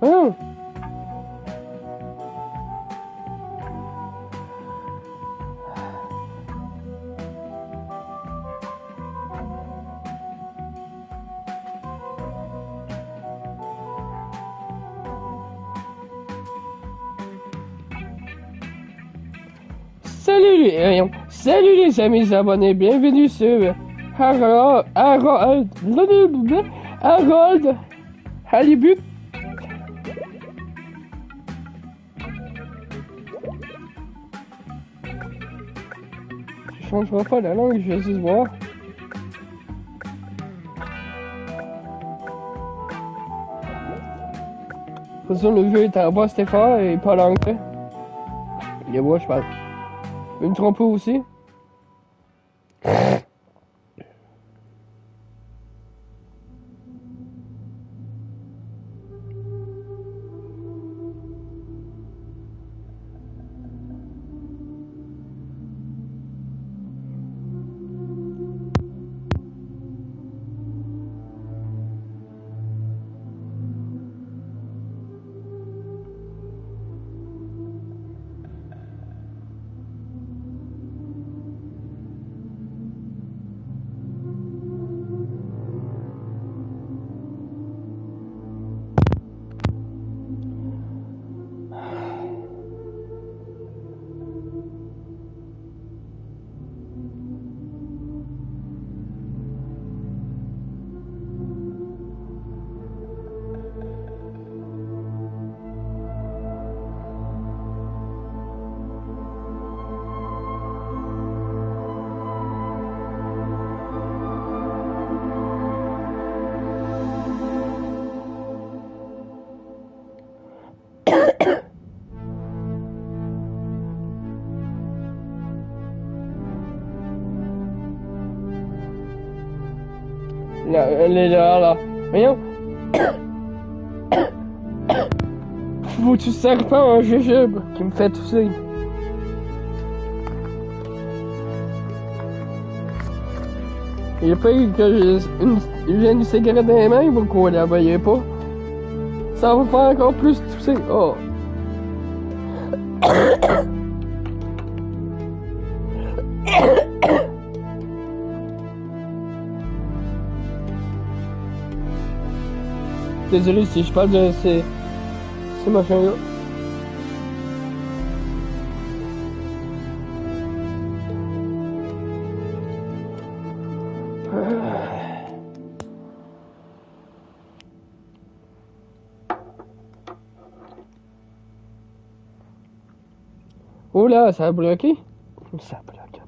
Oh. Salut les amis abonnés, bienvenue sur Harold Halibut. Je changerai pas la langue, je vais juste voir. De toute façon, le jeu est en vostfr et pas l'anglais. Et moi, je parle. Une trompe aussi. Là, elle est là. Voyons. Foutu serpent en jujube qui me fait tousser. Il a pas eu que j'ai une cigarette dans les mains, pourquoi là, voyez pas? Ça va faire encore plus tousser. Oh. Désolé si je parle de ces machins-là. Oh là, ça a bloqué. Ça a bloqué.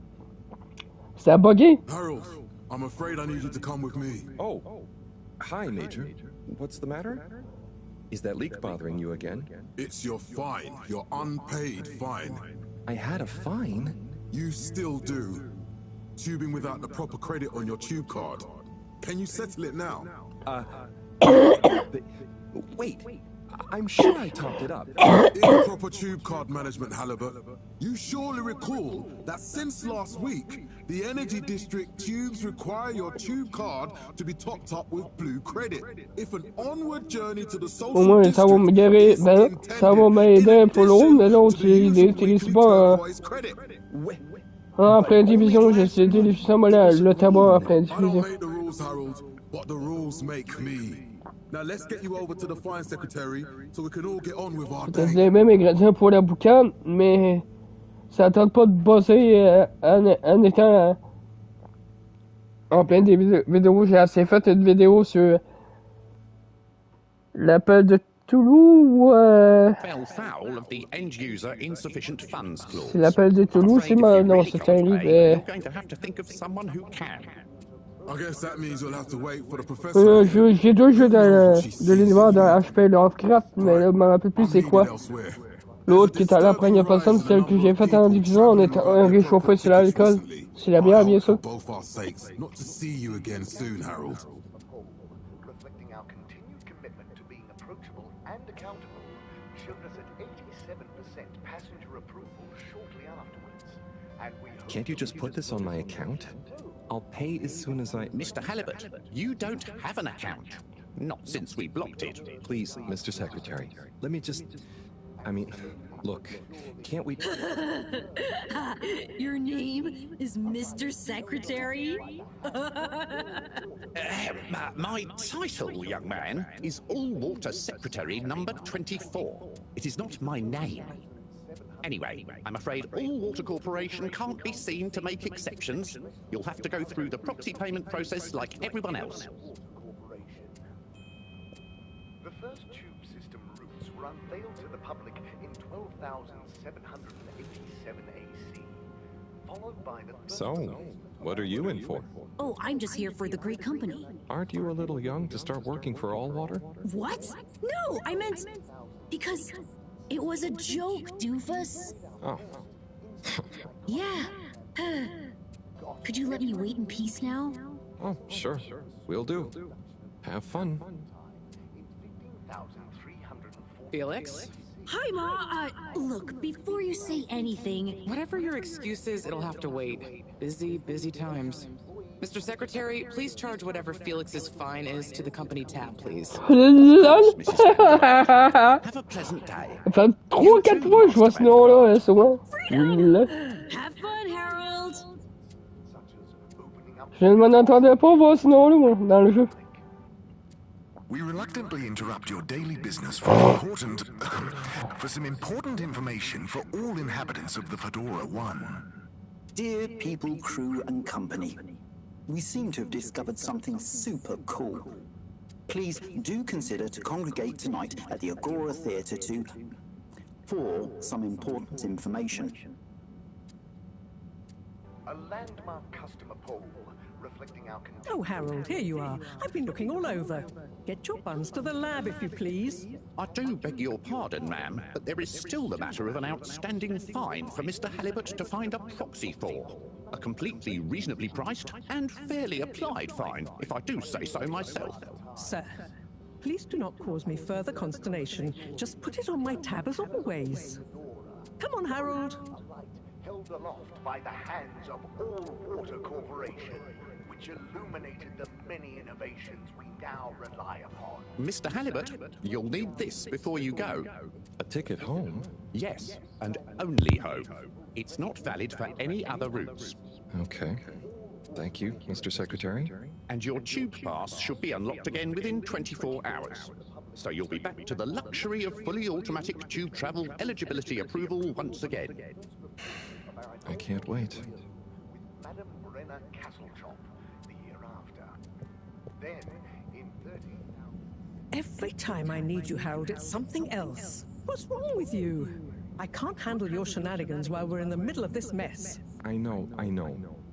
Ça a bugué. Harold, I'm afraid I need you to come with me. Oh. Hi, Major. What's the matter? Is that leak bothering you again? It's your fine, your unpaid fine. I had a fine? You still do. Tubing without the proper credit on your tube card. Can you settle it now? Wait. I'm sure I topped it up. Improper tube card management, Halibut. You surely recall that since last week, the Energy District tubes require your tube card to be topped up with blue credit. If an onward journey to the social district ça va me guérir, ça va m'aider pour l'autre, mais l'autre, il n'utilise pas en pleine diffusion, je sais diffusion, le tabac en pleine diffusion. Now let's get you over to the fine secretary so we can all get on with our day. C'est les mêmes ingrédients pour la boucane, mais ça tente pas de bosser en étant en pleine vidéos. J'ai assez fait une vidéo sur l'appel de Toulouse. C'est l'appel de Toulouse, c'est ma... Non, c'est un livre. J'ai deux jeux de l'univers dans HP Lovecraft, mais là, je me rappelle plus c'est quoi. L'autre qui est à la première personne, c'est celle que j'ai faite en diffusion, on est réchauffé sur l'alcool. C'est la bière, bien sûr. Can't you just put this on my account? I'll pay as soon as I... Mr. Halibut, you don't have an account. Not since we blocked it. Please, Mr. Secretary, let me just... I mean, look, can't we... Your name is Mr. Secretary? My title, young man, is All-Water Secretary number 24. It is not my name. Anyway, I'm afraid All-Water Corporation can't be seen to make exceptions. You'll have to go through the proxy payment process like everyone else. The first tube system routes were unveiled to the public in 12,787 AC, followed by the... So, what are you in for? Oh, I'm just here for the great company. Aren't you a little young to start working for All Water? What? No, I meant... Because it was a joke, doofus. Oh. Yeah. Could you let me wait in peace now? Oh, sure. Will do. Have fun. Felix? Hi, Ma. Look, before you say anything... Whatever your excuse is, it'll have to wait. Busy, busy times. Mr. Secretary, please charge whatever Felix's fine is to the company tab, please. Lol. Have a pleasant day. Ça fait 3-4 fois que je vois ce nom-là, souvent. Lol. Have fun, Harold. Je ne m'en attendais pas voir ce nom-là, moi, dans le jeu. We reluctantly interrupt your daily business for some important information for all inhabitants of the Fedora 1. Dear people, crew, and company, we seem to have discovered something super cool. Please do consider to congregate tonight at the Agora Theatre for some important information. A landmark customer poll reflecting our... Oh, Harold, here you are. I've been looking all over. Get your buns to the lab, if you please. I do beg your pardon, ma'am, but there is still the matter of an outstanding fine for Mr. Halibut to find a proxy for. A completely reasonably priced and fairly applied fine, if I do say so myself. Sir, please do not cause me further consternation. Just put it on my tab as always. Come on, Harold. Held aloft by the hands of All Water Corporation, which illuminated the many innovations we now rely upon. Mr. Halibut, you'll need this before you go. A ticket home? Yes, and only home. It's not valid for any other routes. Okay. Thank you, Mr. Secretary. And your tube pass should be unlocked again within 24 hours. So you'll be back to the luxury of fully automatic tube travel eligibility approval once again. I can't wait. With Madame Brenner Castletop the year after. Then, in 13,000... Every time I need you, Harold, it's something else. What's wrong with you? I can't handle your shenanigans while we're in the middle of this mess. I know.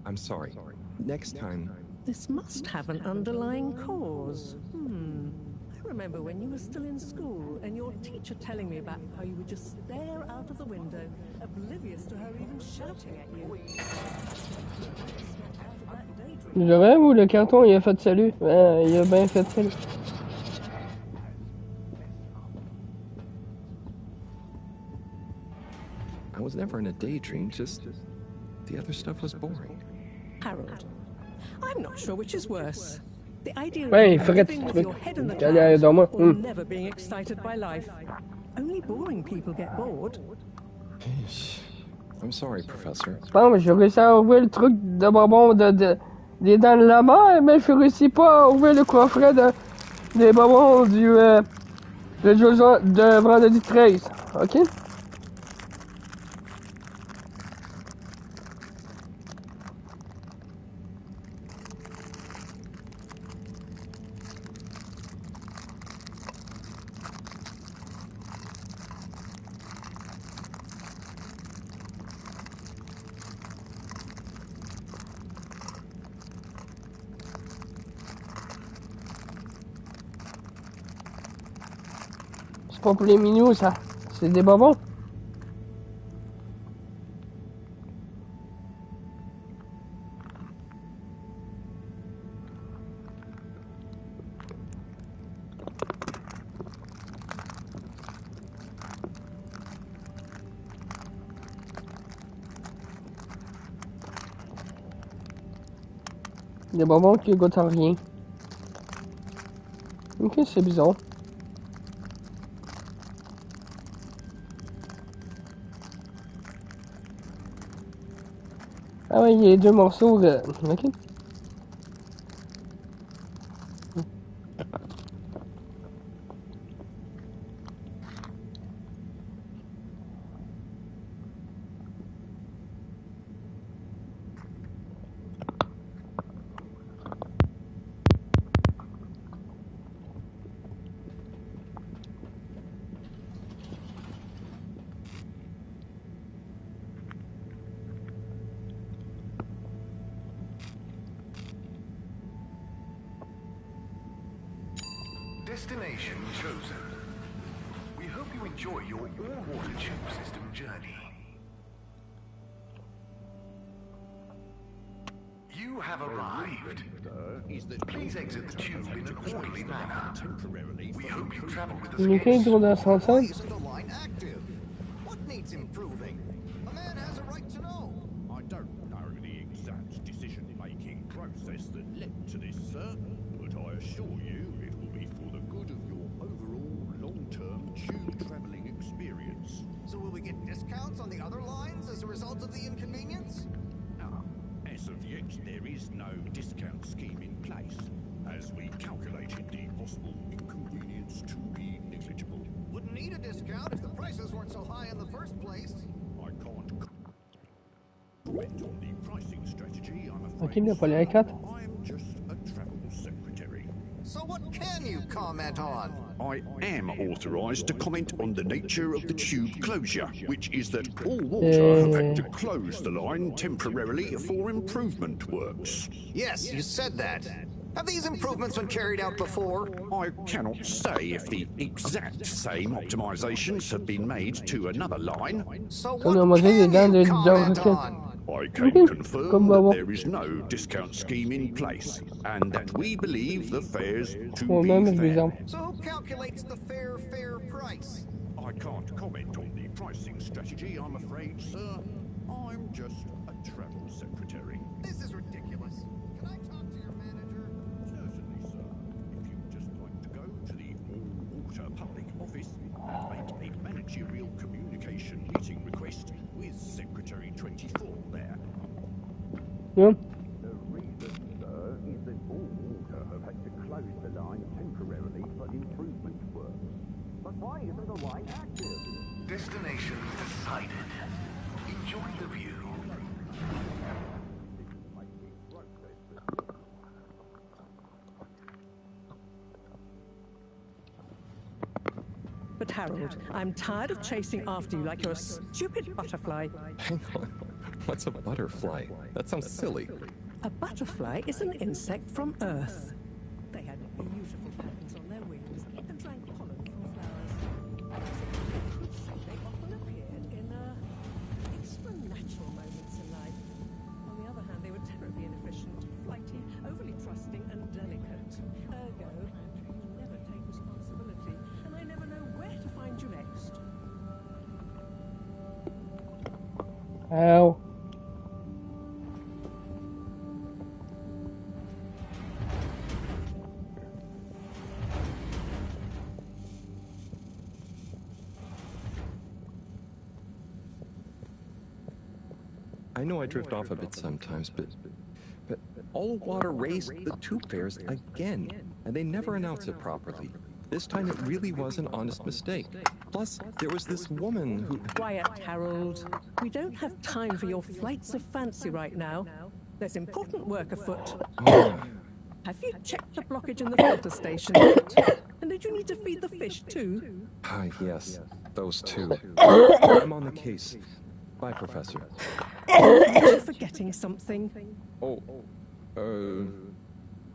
I'm sorry. Next time... This must have an underlying cause. I remember when you were still in school and your teacher telling me about how you would just stare out of the window, oblivious to her even shouting at you. Je rêve ou le carton il a fait salut? Il a bien fait salut. I was never in a daydream, just... the other stuff was boring. Harold, I'm not sure which is worse. The idea of Ouais, il ferait living with your head in the aller aller dormir. or never being excited by life. Only boring people get bored. I'm sorry, Professor. Bon, j'ai réussi à ouvrir le truc de bonbons des dents de la mer, mais je réussis pas à ouvrir le coffret des bonbons de vendredi 13. Ok? C'est pas pour les minous, ça. C'est des bonbons. Des bonbons qui goûtent à rien. Ok, c'est bizarre. Ah ouais, il y a les deux morceaux. Ok. Destination chosen. We hope you enjoy your all-water tube system journey. You have arrived. Please exit the tube in an orderly manner. We hope you travel with us Ok, again. tour d'ascenseur. Isn't the line active? What needs improving? A man has a right to know. I don't know the exact decision-making process that led to this, sir, but I assure you it will be for the good of your overall long-term tube travelling experience. So will we get discounts on the other lines as a result of the inconvenience? As of yet, there is no discount scheme in place, as we calculated the possible inconvenience to be negligible. Wouldn't need a discount if the prices weren't so high in the first place. I can't comment on the pricing strategy, I'm Ok, afraid. il n'y a pas les 4. I'm just a travel secretary. So what can you comment on? I am authorised to comment on the nature of the tube closure, which is that all water have had to close the line temporarily for improvement works. Yes, you said that. Have these improvements been carried out before? I cannot say if the exact same optimisations have been made to another line. So On a what mangé des can dents you de comment roquette. on? I can confirm that there is no discount scheme in place, and that we believe the fares to Oh, be même fair. bizarre. So who calculates the fair price? I can't comment on the pricing strategy, I'm afraid, sir. I'm just a travel secretary. This is ridiculous. Can I talk to your manager? Certainly, sir. If you'd just like to go to the all-water public office and make a managerial communication meeting request with Secretary 24 there. Yeah. The reason, sir, is that all water have had to close the line temporarily for improvement works. But why isn't the line active? Destination decided. Enjoy the view. But Harold, I'm tired of chasing after you like you're a stupid butterfly. Hang on. What's a butterfly? That sounds silly. A butterfly is an insect from Earth. They had beautiful patterns on their wings and drank pollen from flowers. They often appeared in extra-natural moments in life. On the other hand, they were terribly inefficient, flighty, overly trusting, and delicate. Ergo, you never take responsibility, and I never know where to find you next. Ow. I know I drift off a bit sometimes, but all water raised the tube fares again, and they never announce it properly. This time it really was an honest mistake. Plus, there was this woman who... Quiet, Harold. We don't have time for your flights of fancy right now. There's important work afoot. Have you checked the blockage in the filter station yet? And did you need to feed the fish too? Ah, yes, those two. I'm on the case. Bye, Professor. Are you forgetting something? Oh,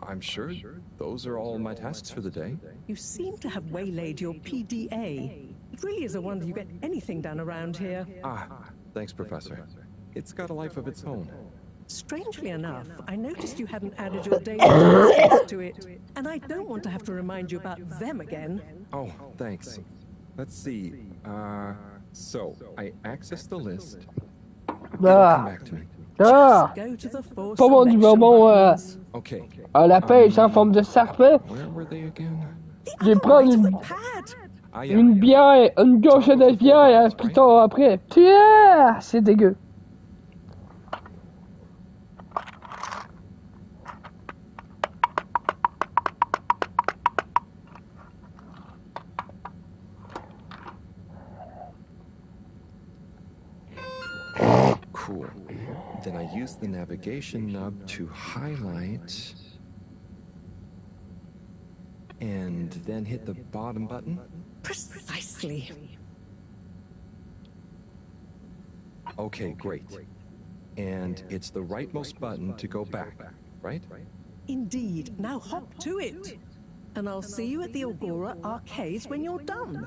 I'm sure those are all my tasks for the day. You seem to have waylaid your PDA. It really is a wonder you get anything done around here. Ah, thanks, Professor. It's got a life of its own. Strangely enough, I noticed you hadn't added your daily tasks to it, and I don't want to have to remind you about them again. Oh, thanks. Let's see. So I accessed the list. It'll come back to me. Go to the four Pas bon du bonbon Okay. à la pêche en forme de serpent. Where were they again? Je vais prendre une bière, une gorgée de bière plus tard après. Pierre, c'est dégueu. Cool. Then I use the navigation nub to highlight. And then hit the bottom button? Precisely. Okay, great. And it's the rightmost button to go back, right? Indeed. Now hop to it. And I'll see you at the Agora Arcades when you're done.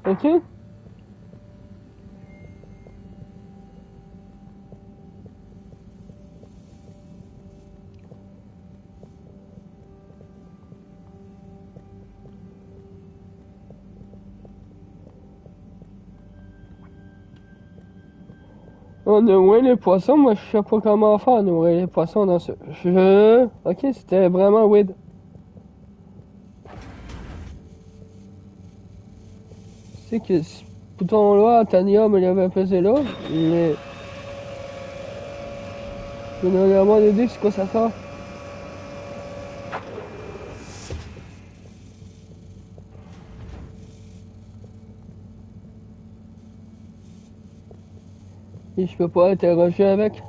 Ok? On nourrit les poissons, moi je sais pas comment faire nourrir les poissons dans ce jeu. Ok, c'était vraiment weird. C'est que ce bouton-là, Tania me l'avait pesé là, mais... Je n'ai vraiment idée c'est quoi ça sert. Et je peux pas interroger avec.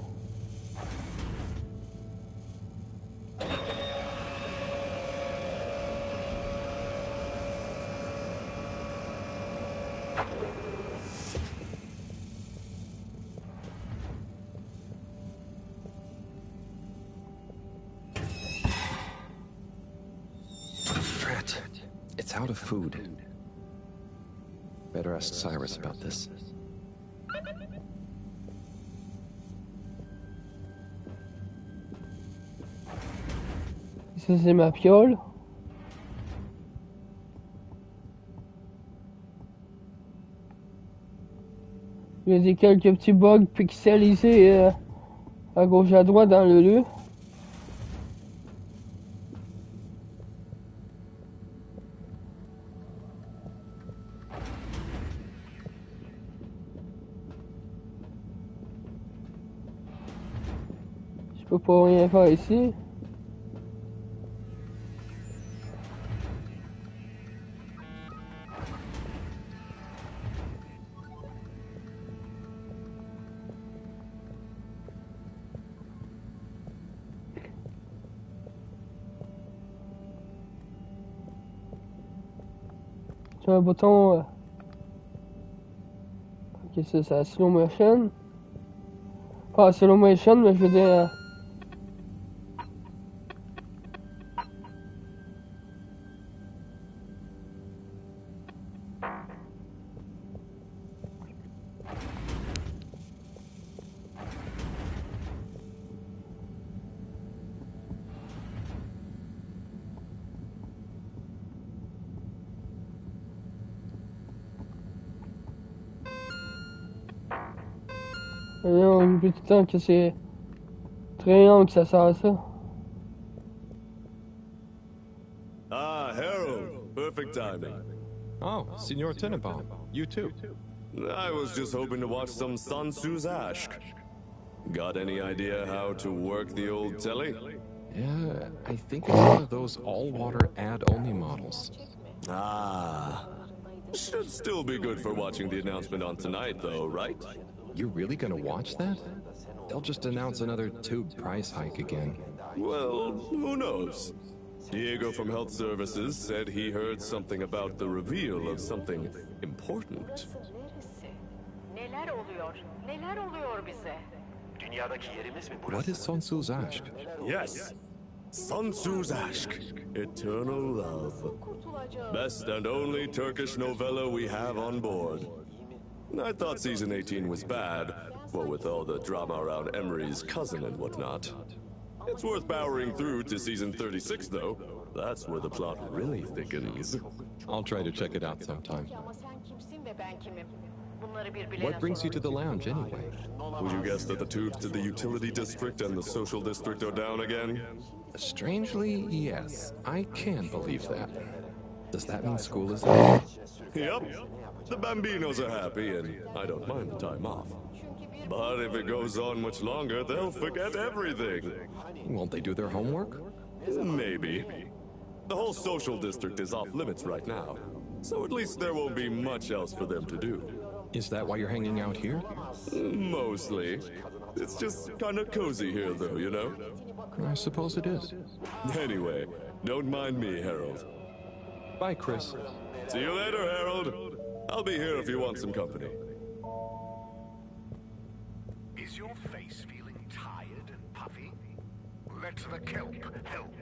It's out of food. Better ask Cyrus about this. Ça c'est ma fiole. Il y a des quelques petits bugs pixelisés à gauche à droite dans le lieu. Je peux pas rien faire ici. Tu as un bouton. Ok, ça c'est la slow motion. Pas slow motion, mais je veux dire. On oublie tout le temps que c'est triangle que ça sert à ça. Ah, Harold. Perfect timing. Oh, Signor Tenenbaum. You too. I was just hoping to watch some Sansu's Ashk. Got any idea how to work the old telly? Yeah, I think it's one of those all-water ad-only models. Ah. Should still be good for watching the announcement on tonight, though, right? You're really gonna watch that? They'll just announce another tube price hike again. Well, who knows? Diego from Health Services said he heard something about the reveal of something important. Neler oluyor? Neler oluyor bize? What is Sonsu's Aşk? Yes! Sansu's Aşk, Eternal Love. Best and only Turkish novella we have on board. I thought season 18 was bad, what with all the drama around Emery's cousin and whatnot. It's worth powering through to season 36 though. That's where the plot really thickens. I'll try to check it out sometime. What brings you to the lounge anyway? Would you guess that the tubes to the utility district and the social district are down again? Strangely, yes. I can believe that. Does that mean school is over? Yep. The Bambinos are happy, and I don't mind the time off. But if it goes on much longer, they'll forget everything. Won't they do their homework? Maybe. The whole social district is off limits right now, so at least there won't be much else for them to do. Is that why you're hanging out here? Mostly. It's just kind of cozy here, though, you know? I suppose it is. Anyway, don't mind me, Harold. Bye, Chris. See you later, Harold. I'll be here if you want some company. Is your face feeling tired and puffy? Let the kelp help.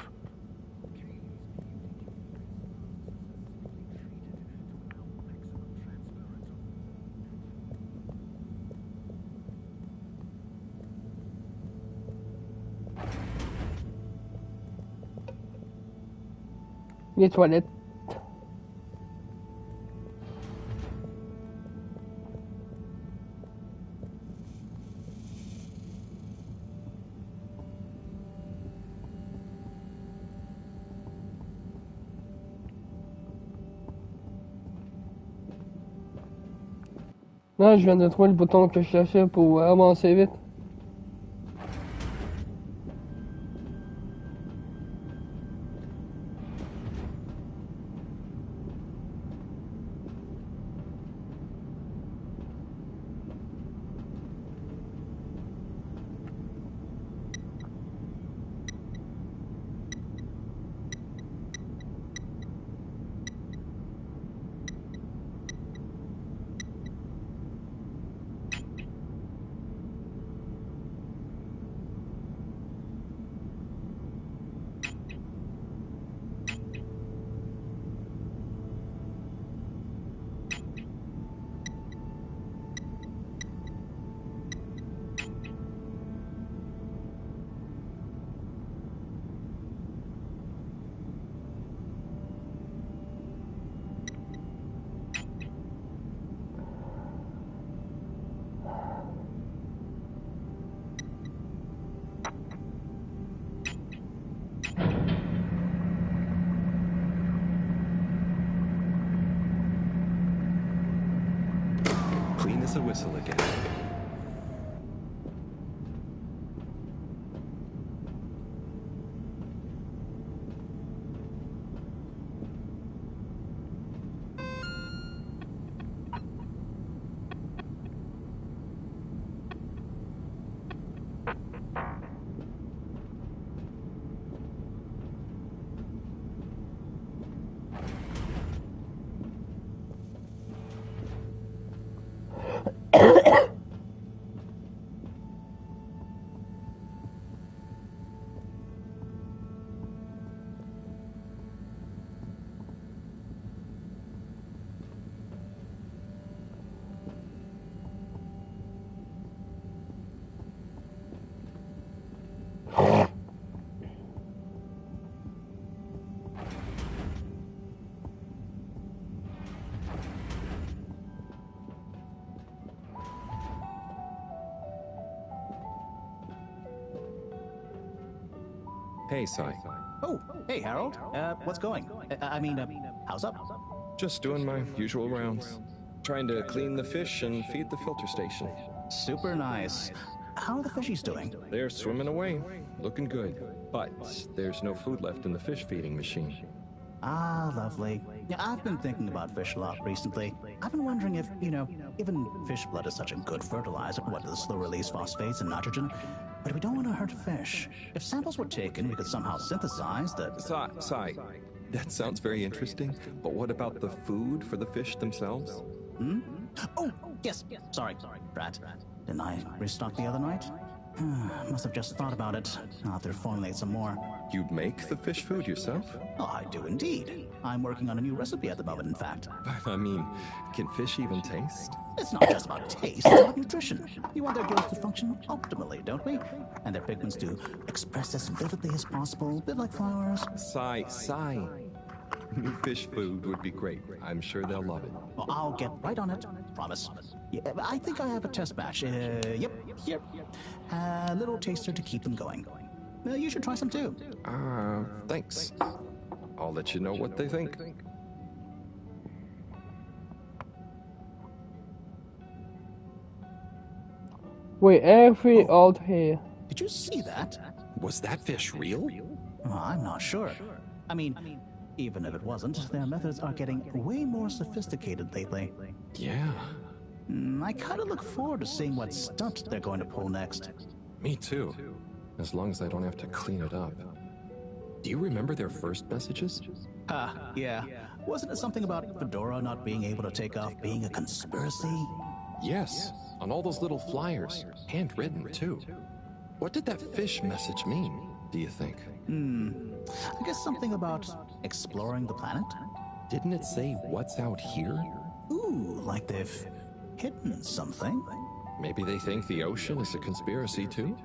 Les toilettes. Non, je viens de trouver le bouton que je cherchais pour avancer vite. Clean as a whistle again. Hey, Sai. Oh, hey, Harold. What's going? How's up? Just doing my usual rounds. Trying to clean the fish and feed the filter station. Super nice. How are the fishies doing? They're swimming away, looking good. But there's no food left in the fish feeding machine. Ah, lovely. Yeah, I've been thinking about fish a lot recently. I've been wondering if, even fish blood is such a good fertilizer, what does slow release phosphates and nitrogen? But we don't want to hurt fish. If samples were taken, we could somehow synthesize the... Sai, that sounds very interesting, but what about the food for the fish themselves? Hmm? Oh, yes. Sorry, Brat. Didn't I restock the other night? Must have just thought about it. I'll have to formulate some more. You make the fish food yourself? Oh, I do indeed. I'm working on a new recipe at the moment, in fact. But I mean, can fish even taste? It's not just about taste, it's about nutrition. We want their gills to function optimally, don't we? And their pigments to express as vividly as possible, a bit like flowers. Sigh. New fish food would be great. I'm sure they'll love it. Well, I'll get right on it. Promise. Yeah, I think I have a test batch. Yep, here. A little taster to keep them going. You should try some too. Thanks. I'll let you know what they think. Wait, every alt here. Did you see that? Was that fish real? I'm not sure. I mean, even if it wasn't, their methods are getting way more sophisticated lately. Yeah. I kind of look forward to seeing what stunt they're going to pull next. Me too. As long as I don't have to clean it up. Do you remember their first messages? Yeah. Wasn't it something about Fedora not being able to take off being a conspiracy? Yes, on all those little flyers. Handwritten, too. What did that fish message mean, do you think? I guess something about exploring the planet? Didn't it say what's out here? Ooh, like they've hidden something. Maybe they think the ocean is a conspiracy, too?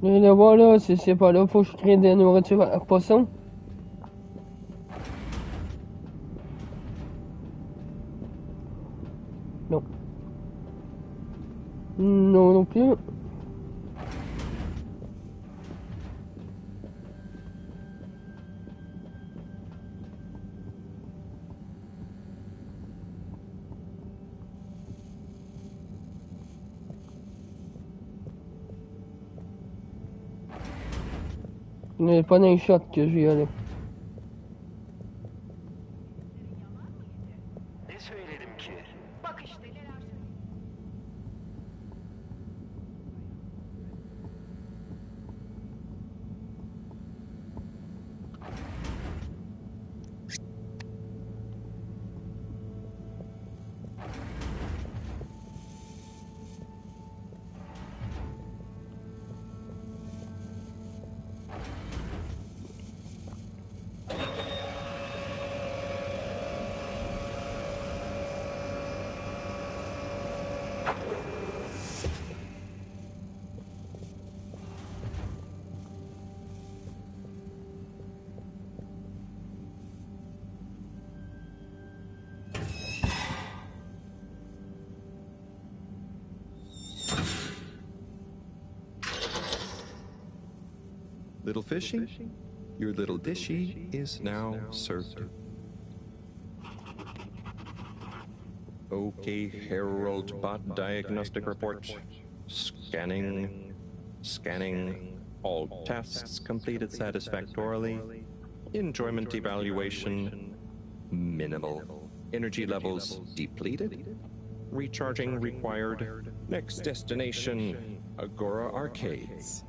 Et le voilà, si c'est pas là, faut que je crée des nourritures à poisson. Non. Non, non plus. Il n'y a pas d'un shot que je vais y aller. Little fishy, your little dishy is now served. Okay, Herald Bot Diagnostic Report. Scanning. All tasks completed satisfactorily. Enjoyment evaluation minimal. Energy levels depleted. Recharging required. Next destination, Agora Arcades.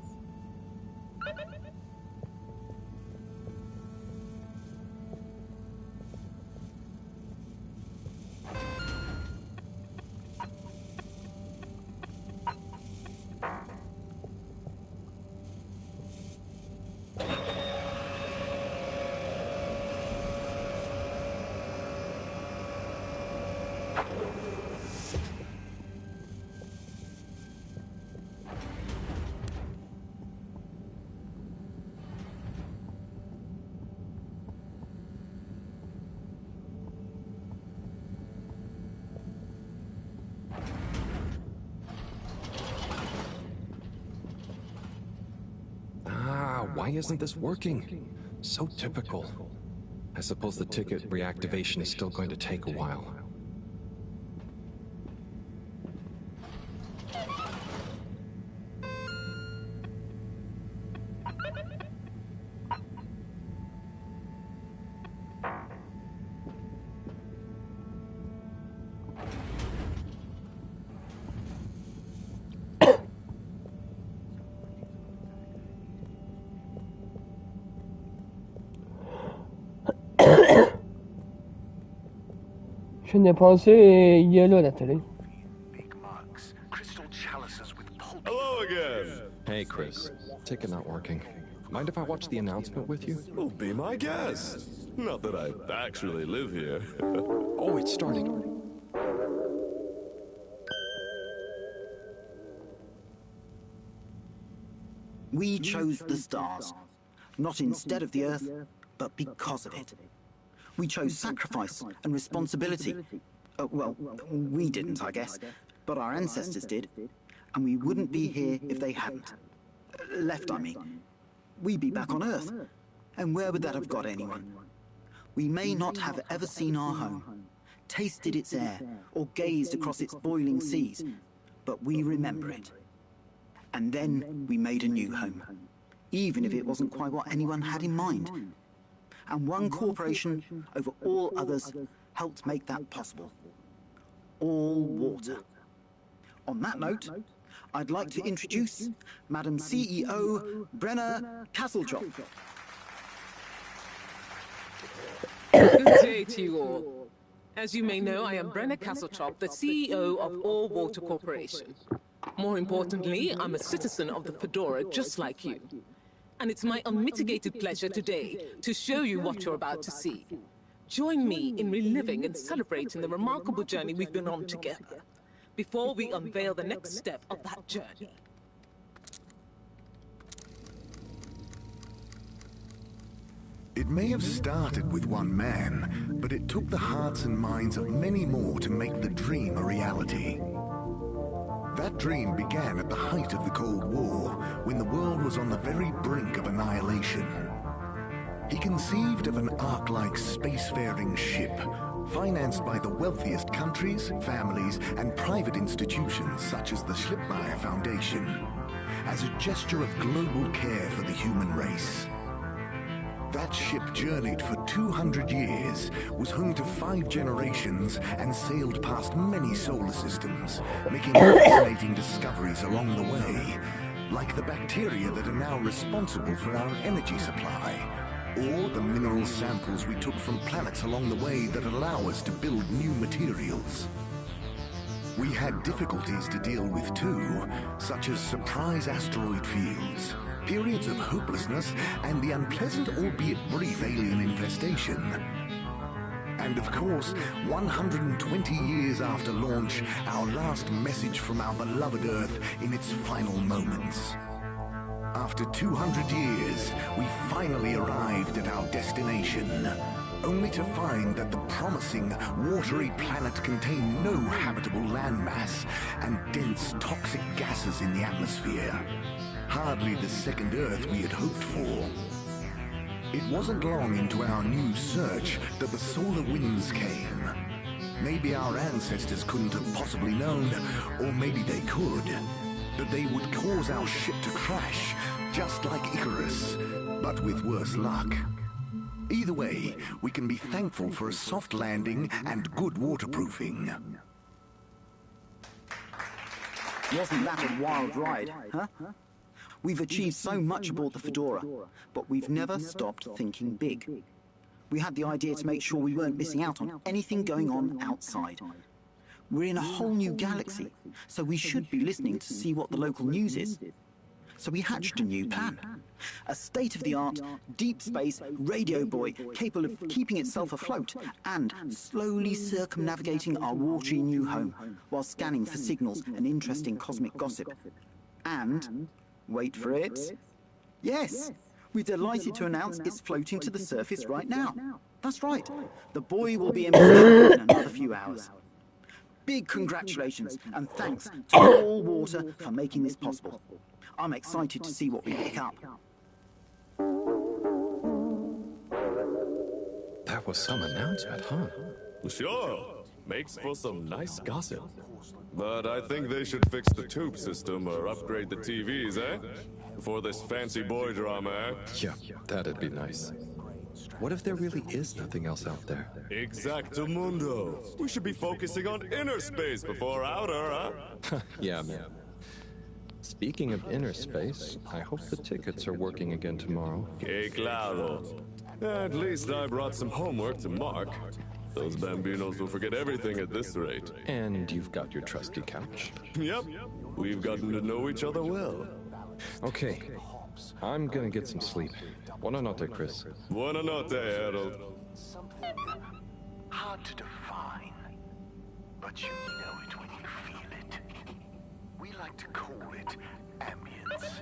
Why isn't this working? So typical. I suppose the ticket reactivation is still going to take a while. Je viens de penser, et il y a là la télé. Hello again. Hey, Chris. Ticket not working. Mind if I watch the announcement with you? Well, be my guest. Not that I actually live here. Oh, it's starting. We chose the stars, not instead of the Earth, but because of it. We chose sacrifice and responsibility. Well, we didn't, I guess, but our ancestors did, and we wouldn't be here if they hadn't. Left, I mean. We'd be back on Earth, and where would that have got anyone? We may not have ever seen our home, tasted its air, or gazed across its boiling seas, but we remember it. And then we made a new home, even if it wasn't quite what anyone had in mind. And one corporation over all others helped make that possible. All water. On that note, I'd like to introduce Madam CEO Brenna Castletrop. Good day to you all. As you may know, I am Brenna Castletrop, the CEO of All Water Corporation. More importantly, I'm a citizen of the Fedora just like you. And it's my unmitigated pleasure today to show you what you're about to see. Join me in reliving and celebrating the remarkable journey we've been on together, before we unveil the next step of that journey. It may have started with one man, but it took the hearts and minds of many more to make the dream a reality. That dream began at the height of the Cold War, when the world was on the very brink of annihilation. He conceived of an Ark-like spacefaring ship, financed by the wealthiest countries, families, and private institutions such as the Schlipmeyer Foundation, as a gesture of global care for the human race. That ship journeyed for 200 years, was home to 5 generations, and sailed past many solar systems, making fascinating discoveries along the way, like the bacteria that are now responsible for our energy supply, or the mineral samples we took from planets along the way that allow us to build new materials. We had difficulties to deal with too, such as surprise asteroid fields, periods of hopelessness, and the unpleasant albeit brief alien infestation. And of course, 120 years after launch, our last message from our beloved Earth in its final moments. After 200 years, we finally arrived at our destination, only to find that the promising, watery planet contained no habitable landmass and dense, toxic gases in the atmosphere. Hardly the second Earth we had hoped for. It wasn't long into our new search that the solar winds came. Maybe our ancestors couldn't have possibly known, or maybe they could, that they would cause our ship to crash, just like Icarus, but with worse luck. Either way, we can be thankful for a soft landing and good waterproofing. Wasn't that a wild ride, huh? We've achieved so much aboard the Fedora, but we've never stopped thinking big. We had the idea to make sure we weren't missing out on anything going on outside. We're in a whole new galaxy, so we should be listening to see what the local news is. So we hatched a new plan. A state-of-the-art, deep space radio buoy capable of keeping itself afloat and slowly circumnavigating our watery new home while scanning for signals and interesting cosmic gossip. And, wait for it, yes, we're delighted to announce it's floating to the surface right now. That's right, the buoy will be in position in another few hours. Big congratulations and thanks to All Water for making this possible. I'm excited to see what we pick up. That was some announcement, huh? Sure. Makes for some nice gossip. But I think they should fix the tube system or upgrade the TVs, eh? For this fancy boy drama, eh? Yeah, that'd be nice. What if there really is nothing else out there? Exactamundo. We should be focusing on inner space before outer, huh? Yeah, man. Speaking of inner space, I hope the tickets are working again tomorrow. Que claro. At least I brought some homework to mark. Those bambinos will forget everything at this rate. And you've got your trusty couch. Yep. We've gotten to know each other well. Okay. I'm gonna get some sleep. Buona notte, Chris. Buona notte, Harold. Something hard to define, but you know it when you feel it. We like to call it ambience.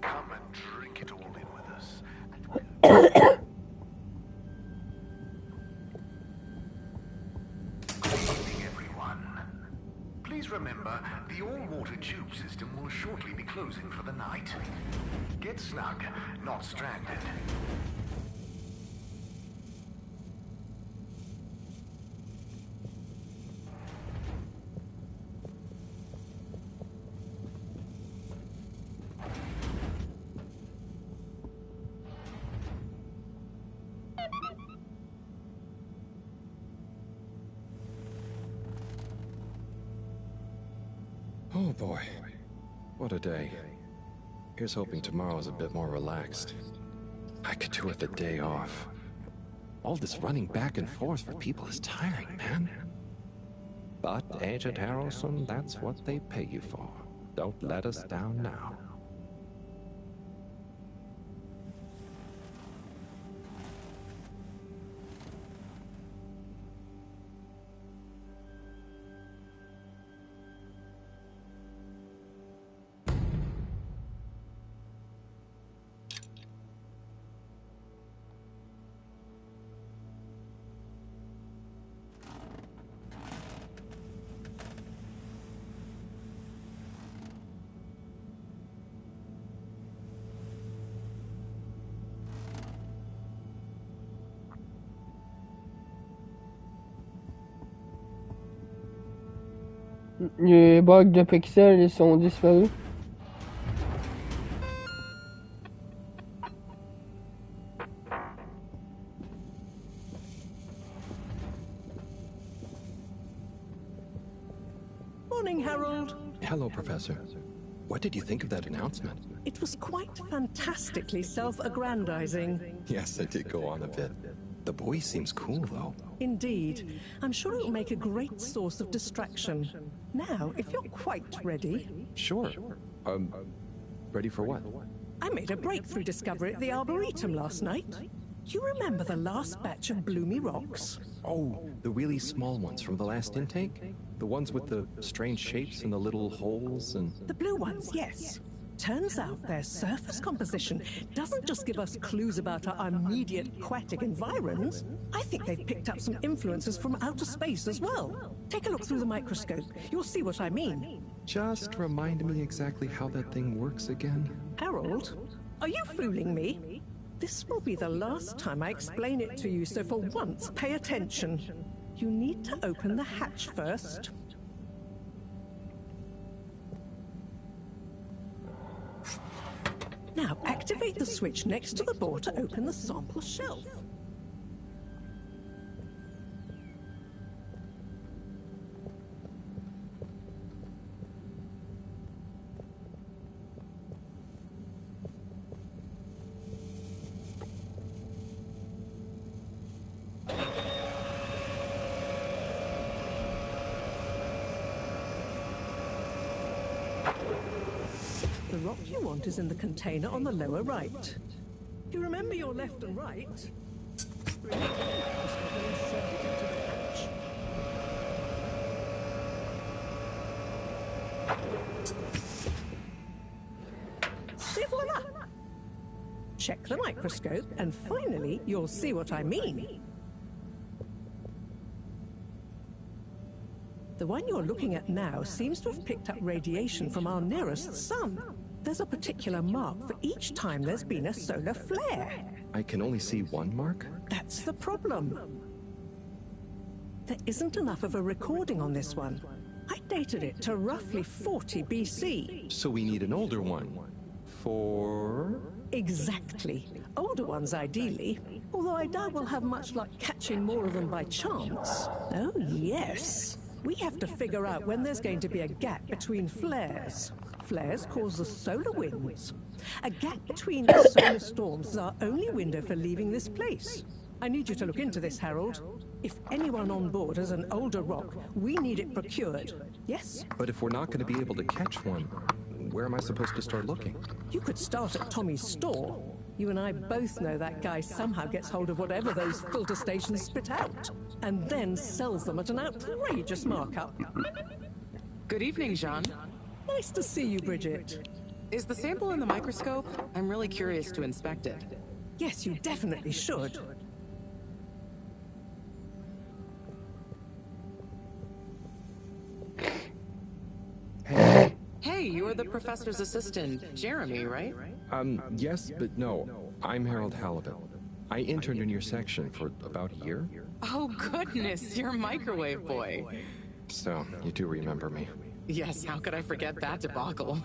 Come and drink it all in with us. Good evening, everyone. Please remember, the all-water tube system will shortly be closing for the night. Get snug, not stranded. Oh boy. What a day. Here's hoping tomorrow's a bit more relaxed. I could do with a day off. All this running back and forth for people is tiring, man. But, Agent Harrelson, that's what they pay you for. Don't let us down now. Les bugs de pixels, ils sont disparus. Morning, Harold. Hello, Professor. What did you think of that announcement? It was quite fantastically self-aggrandizing. Yes, it did go on a bit. The boy seems cool, though. Indeed. I'm sure it'll make a great source of distraction. Now, if you're quite ready... Sure. Ready for what? I made a breakthrough discovery at the Arboretum last night. You remember the last batch of bloomy rocks? Oh, the really small ones from the last intake? The ones with the strange shapes and the little holes and... The blue ones, yes. Turns out their surface composition doesn't just give us clues about our immediate aquatic environs. I think they've picked up some influences from outer space as well. Take a look through the microscope. You'll see what I mean. Just remind me exactly how that thing works again. Harold, are you fooling me? This will be the last time I explain it to you, so for once, pay attention. You need to open the hatch first. Now, activate the switch next to the door to open the sample shelf. The rock you want is in the container on the lower right. You remember your left and right? Bring it to the microscope and insert it into the hatch. Et voila! Check the microscope and finally you'll see what I mean. The one you're looking at now seems to have picked up radiation from our nearest sun. There's a particular mark for each time there's been a solar flare. I can only see one mark? That's the problem. There isn't enough of a recording on this one. I dated it to roughly 40 BC. So we need an older one. For... Exactly. Older ones, ideally. Although I doubt we'll have much luck catching more of them by chance. Oh, yes. We have to figure out when there's going to be a gap between flares. Flares cause the solar winds. A gap between solar storms is our only window for leaving this place. I need you to look into this, Harold. If anyone on board has an older rock, we need it procured. Yes? But if we're not going to be able to catch one, where am I supposed to start looking? You could start at Tommy's store. You and I both know that guy somehow gets hold of whatever those filter stations spit out, and then sells them at an outrageous markup. Good evening, Jean. Nice to see you, Bridget. Is the sample in the microscope? I'm really curious to inspect it. Yes, you definitely should. Hey, you're the professor's assistant, Jeremy, right? Yes, but no. I'm Harold Halibut. I interned in your section for about a year. Oh, goodness, you're a microwave boy. So, you do remember me. Yes, how could I forget that debacle?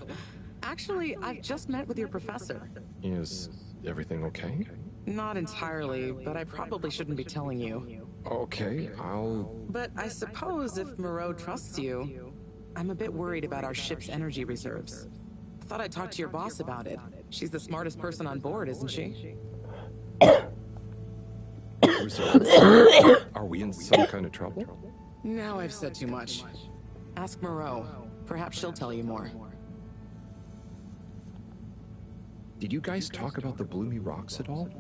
Actually, I've just met with your professor. Is everything okay? Not entirely, but I probably shouldn't be telling you. Okay, I'll... But I suppose if Moreau trusts you, I'm a bit worried about our ship's energy reserves. Thought I'd talk to your boss about it. She's the smartest person on board, isn't she? Reserves? Are we in some kind of trouble? Now I've said too much. Ask Moreau. Perhaps she'll tell you more. Did you guys talk about the Bloomy Rocks at all?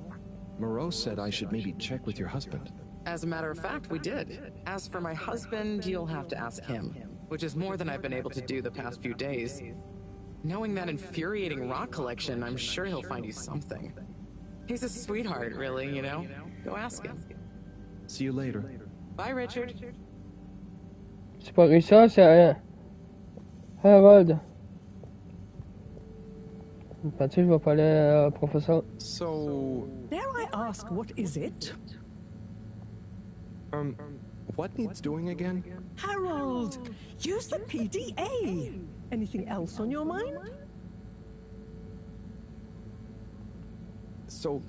Moreau said I should maybe check with your husband. As a matter of fact, we did. As for my husband, you'll have to ask him. Which is more than I've been able to do the past few days. Knowing that infuriating rock collection, I'm sure he'll find you something. He's a sweetheart, really, you know? Go ask him. See you later. Bye, Richard. C'est pas Richard, c'est rien. Harold. Peut-être je vais parler au professeur. So... Dare I ask, what is it? What needs doing again? Harold! Use the PDA! Anything else on your mind? So,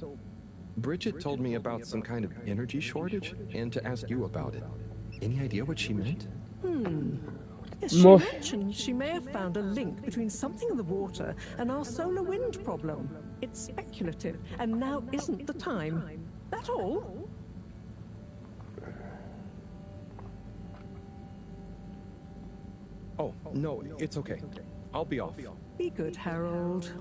Bridget told me about some kind of energy shortage, and to ask you about it. Any idea what she meant? Yes, she mentioned she may have found a link between something in the water and our solar wind problem. It's speculative, and now isn't the time. That all? Oh, no, it's okay. I'll be off. Be good, Harold.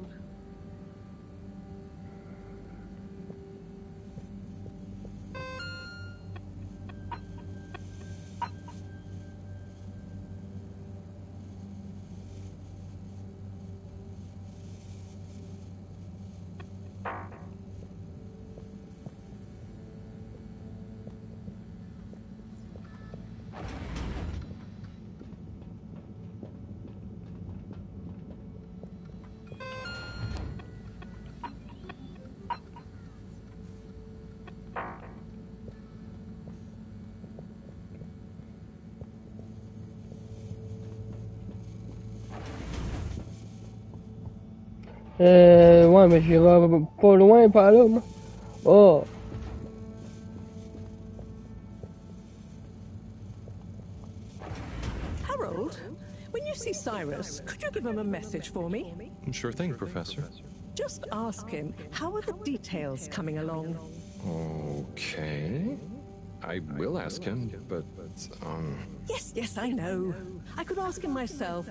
Ouais, mais j'irai pas loin par là, moi. Oh. Harold, when you see Cyrus, could you give him a message for me? Sure thing, Professor. Just ask him, how are the details coming along? Okay. I will ask him, but, Yes, I know. I could ask him myself,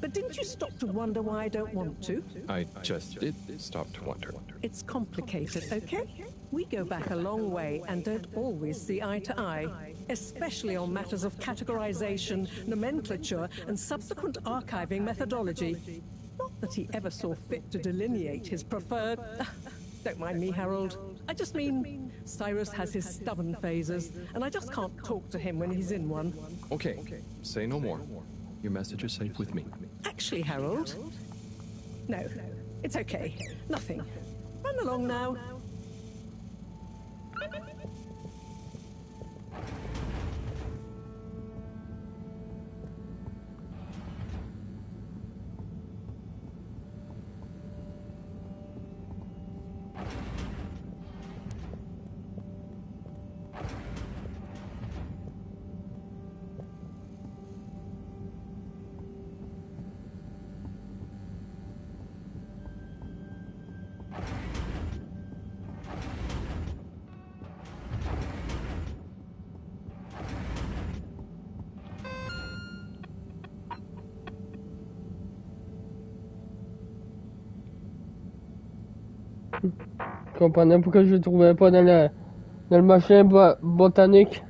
but didn't you stop to wonder why I don't want to? I just did stop to wonder. It's complicated, okay? We go back a long way and don't always see eye to eye, especially on matters of categorization, nomenclature, and subsequent archiving methodology. Not that he ever saw fit to delineate his preferred... Don't mind me, Harold. I just mean, Cyrus has his stubborn phases, and I just can't talk to him when he's in one. Okay, say no more. Your message is safe with me. Actually, Harold... No, it's okay. Nothing. Run along now. Je comprenais pourquoi je le trouvais pas dans le machin botanique.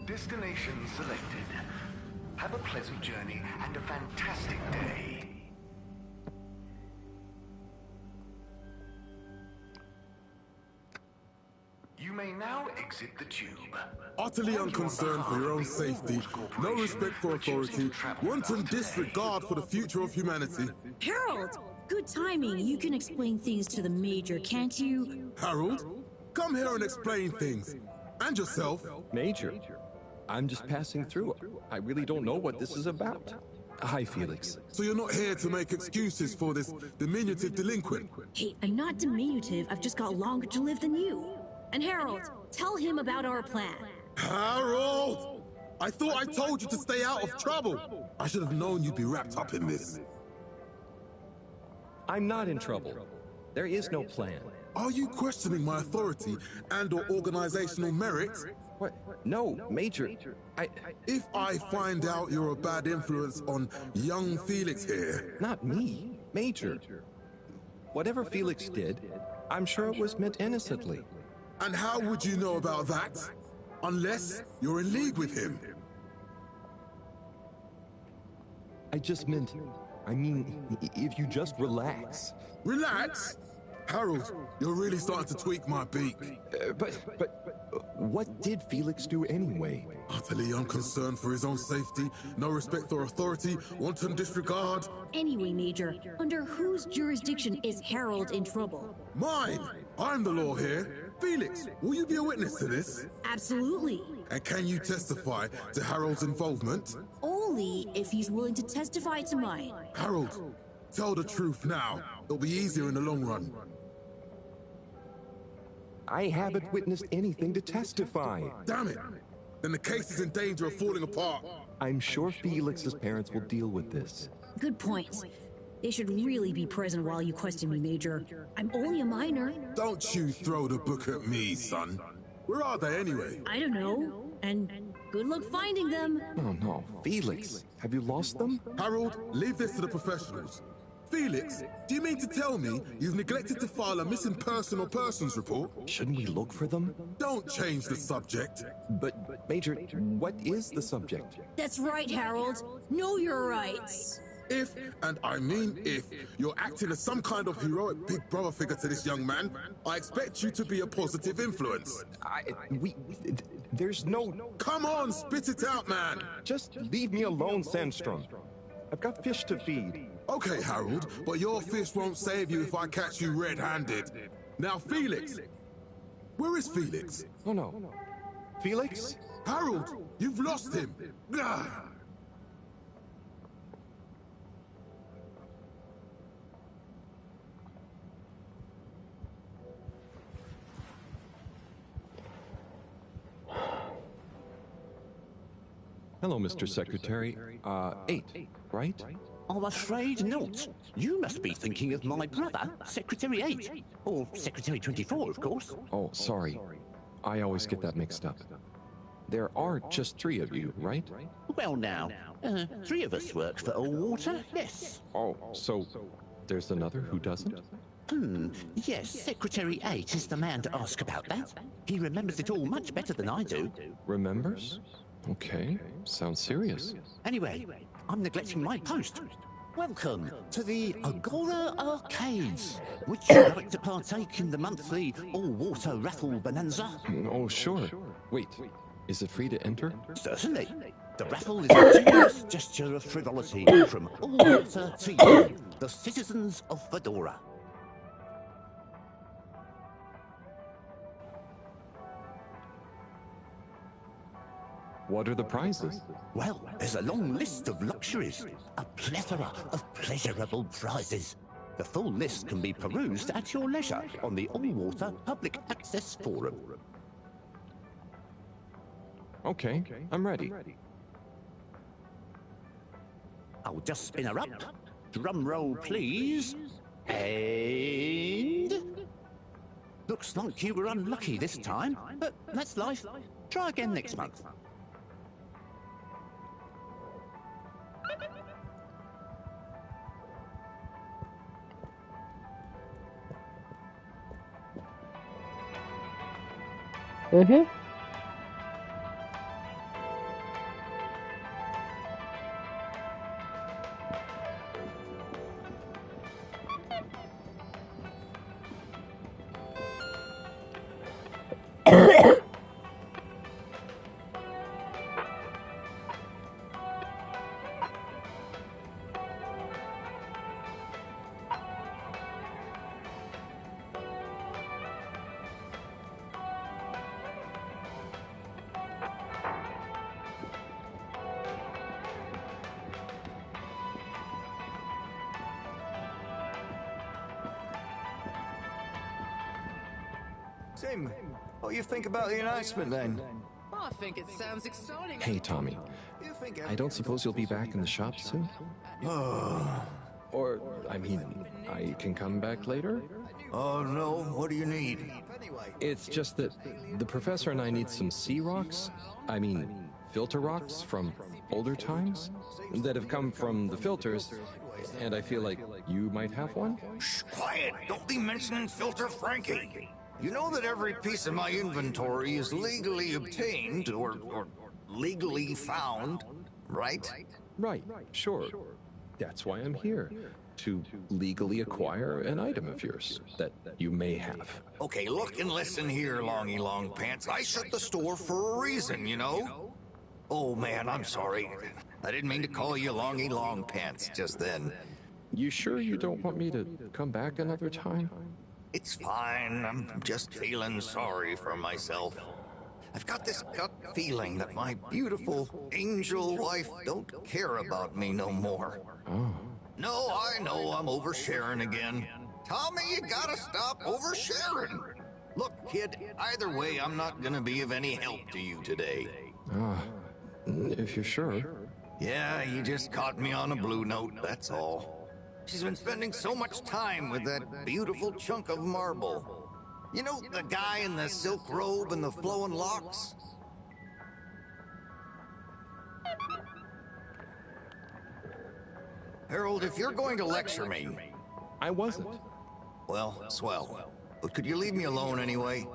Destination selected. Have a pleasant journey and a fantastic day. You may now exit the tube. Utterly unconcerned for your own safety, no respect for authority, wanton disregard for the future of humanity. Harold! Good timing. You can explain things to the Major, can't you? Harold, come here and explain things. And yourself. Major, I'm just passing through. I really don't know what this is about. Hi, Felix. So you're not here to make excuses for this diminutive delinquent? Hey, I'm not diminutive. I've just got longer to live than you. And Harold, tell him about our plan. Harold! I thought I told you to stay out of trouble. I should have known you'd be wrapped up in this. I'm not in trouble. There is no plan. Are you questioning my authority and/or organizational merit? What? No, Major. If I find out you're a bad influence on young Felix here... Not me, Major. Whatever Felix did, I'm sure it was meant innocently. And how would you know about that? Unless you're in league with him. I mean, if you just relax. Relax? Harold, you're really starting to tweak my beak. But what did Felix do anyway? Utterly unconcerned for his own safety, no respect for authority, wanton disregard. Anyway, Major, under whose jurisdiction is Harold in trouble? Mine! I'm the law here. Felix, will you be a witness to this? Absolutely. And can you testify to Harold's involvement? Only if he's willing to testify to mine. Harold, tell the truth now. It'll be easier in the long run. I haven't witnessed anything to testify. Damn it! Then the case is in danger of falling apart. I'm sure Felix's parents will deal with this. Good point. They should really be present while you question me, Major. I'm only a minor. Don't you throw the book at me, son. Where are they anyway? I don't know. And good luck finding them. Oh no, Felix, have you lost them? Harold, leave this to the professionals. Felix, do you mean to tell me you've neglected to file a missing person or persons report? Shouldn't we look for them? Don't change the subject. But, Major, what is the subject? That's right, Harold. Know your rights. If, and I mean if, you're acting as some kind of heroic big brother figure to this young man, I expect you to be a positive influence. There's no... Come on, spit it out, man! Just leave me alone, Sandstrom. I've got fish to feed. Okay, Harold, but your fish won't save you if I catch you red-handed. Now, Felix! Where is Felix? Oh no. Felix? Harold, you've lost him! Ugh. Hello, Mr. Secretary. 8, right? I'm afraid not. You must be thinking of my brother, Secretary 8. Or Secretary 24, of course. Oh, sorry. I always get that mixed up. There are just 3 of you, right? Well now, 3 of us work for Allwater, yes. Oh, so there's another who doesn't? Yes, Secretary 8 is the man to ask about that. He remembers it all much better than I do. Remembers? Okay, sounds serious. Anyway, I'm neglecting my post. Welcome to the Agora Arcades. Would you like to partake in the monthly all-water raffle bonanza? Oh, sure. Wait, is it free to enter? Certainly. The raffle is a generous gesture of frivolity from All-Water to you, the citizens of Fedora. What are the prizes? Well, there's a long list of luxuries, a plethora of pleasurable prizes. The full list can be perused at your leisure on the All-Water Public Access Forum. Okay, I'm ready. I'll just spin her up. Drum roll, please. And... looks like you were unlucky this time, but that's life. Try again next month. Mhm. Tim, what do you think about the announcement then? I think it sounds exciting. Hey, Tommy. I don't suppose you'll be back in the shop soon? Or, I mean, I can come back later? Oh no, what do you need? It's just that the professor and I need some sea rocks. I mean, filter rocks from older times that have come from the filters, and I feel like you might have one? Shh, quiet! Don't be mentioning Filter Frankie! You know that every piece of my inventory is legally obtained, or legally found, right? Right, sure. That's why I'm here. To legally acquire an item of yours that you may have. Okay, look and listen here, Longy Long Pants. I shut the store for a reason, you know? Oh man, I'm sorry. I didn't mean to call you Longy Long Pants just then. You sure you don't want me to come back another time? It's fine. I'm just feeling sorry for myself. I've got this gut feeling that my beautiful angel wife don't care about me no more. Oh. No, I know I'm oversharing again. Tommy, you gotta stop oversharing. Look, kid, either way, I'm not gonna be of any help to you today. If you're sure. Yeah, you just caught me on a blue note, that's all. She's been spending so much time with that beautiful chunk of marble. You know, the guy in the silk robe and the flowing locks? Harold, if you're going to lecture me... I wasn't. Well, swell. But could you leave me alone anyway?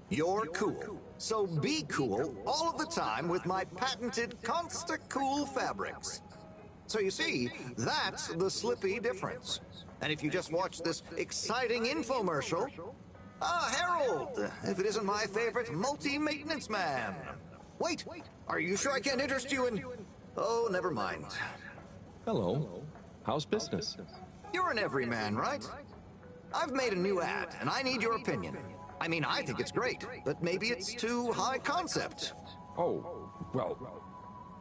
You're cool. So be cool all of the time with my patented Consta-Cool fabrics. So you see, that's the Slippy difference. And if you just watch this exciting infomercial... Harold! If it isn't my favorite multi-maintenance man. Wait, are you sure I can't interest you in... Oh, never mind. Hello. How's business? You're an everyman, right? I've made a new ad, and I need your opinion. I mean, I think it's great, but maybe it's too high concept. Oh, well,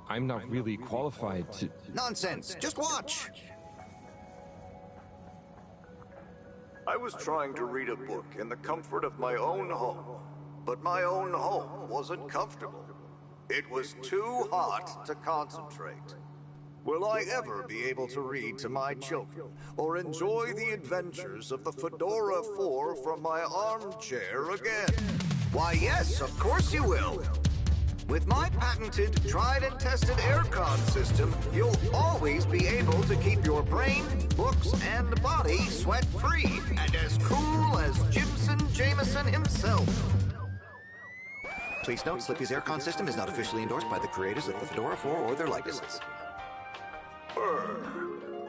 I'm not really qualified to... Nonsense. Just watch. I was trying to read a book in the comfort of my own home, but my own home wasn't comfortable. It was too hot to concentrate. Will I ever be able to read to my children, or enjoy the adventures of the Fedora 4 from my armchair again? Why, yes, of course you will. With my patented, tried and tested aircon system, you'll always be able to keep your brain, books, and body sweat-free, and as cool as Jimson Jameson himself. Please note, Slippy's aircon system is not officially endorsed by the creators of the Fedora 4 or their likenesses.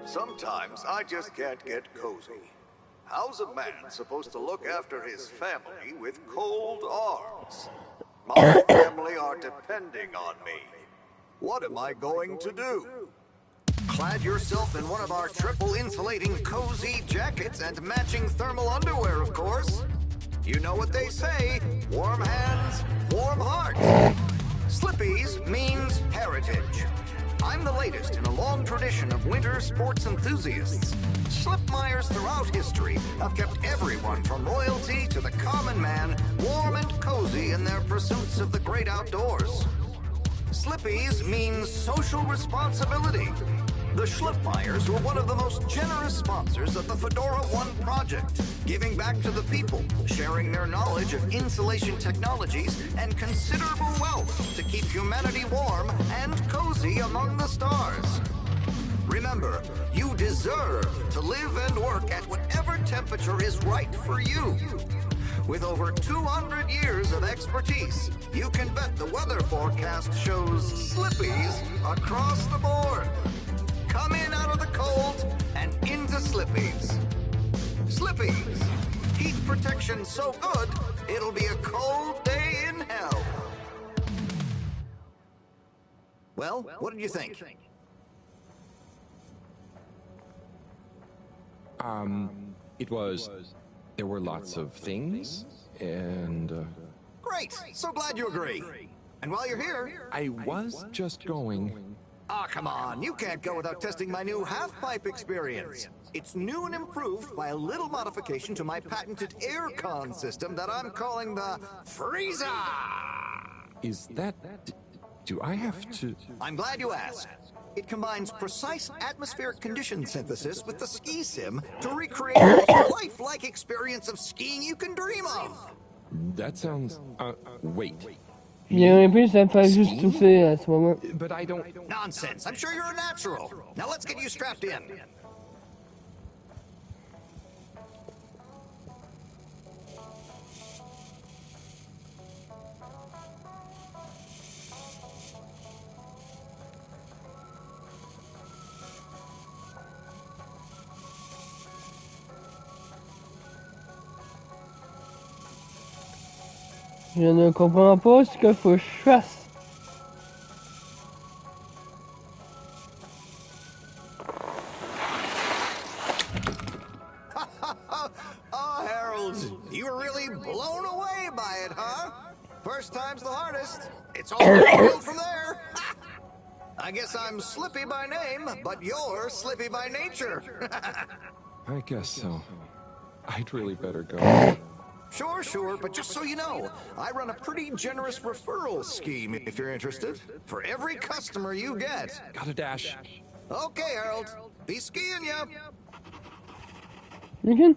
Sometimes I just can't get cozy. How's a man supposed to look after his family with cold arms? My family are depending on me. What am I going to do? clad yourself in one of our triple insulating cozy jackets and matching thermal underwear, of course. You know what they say, warm hands, warm hearts. Slippies means heritage. I'm the latest in a long tradition of winter sports enthusiasts. Slipmeyers throughout history have kept everyone from royalty to the common man warm and cozy in their pursuits of the great outdoors. Slippies means social responsibility. The Schlipmeyers were one of the most generous sponsors of the Fedora 1 project, giving back to the people, sharing their knowledge of insulation technologies and considerable wealth to keep humanity warm and cozy among the stars. Remember, you deserve to live and work at whatever temperature is right for you. With over 200 years of expertise, you can bet the weather forecast shows slippies across the board. Come in out of the cold and into Slippies. Slippies. Heat protection so good, it'll be a cold day in hell. Well, what did you think? There were lots of things, and... Great! So glad you agree. And while you're here... I was just going... Ah, come on. You can't go without testing my new half-pipe experience. It's new and improved by a little modification to my patented aircon system that I'm calling the Freezer! Is that... do I have to... I'm glad you asked. It combines precise atmospheric condition synthesis with the ski sim to recreate the most lifelike experience of skiing you can dream of. That sounds... wait. J'aimerais plus ça me fait juste tousser à ce moment. But I don't... Nonsense. I'm sure you're a natural. Now let's get you strapped in. Je ne comprends pas ce qu'il faut que je fasse. Oh, Harold, you were really blown away by it, huh? First time's the hardest. It's all downhill from there. I guess I'm Slippy by name, but you're Slippy by nature. I guess so. I'd really better go. Sure, but just so you know, I run a pretty generous referral scheme if you're interested. For every customer you get. Gotta dash. Okay, Harold. Be skiing ya. You can.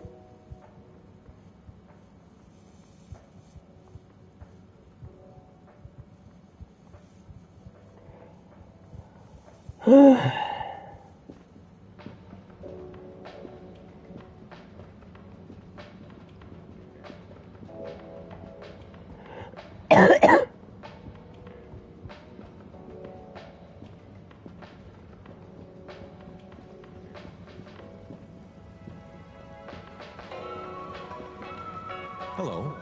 Hello.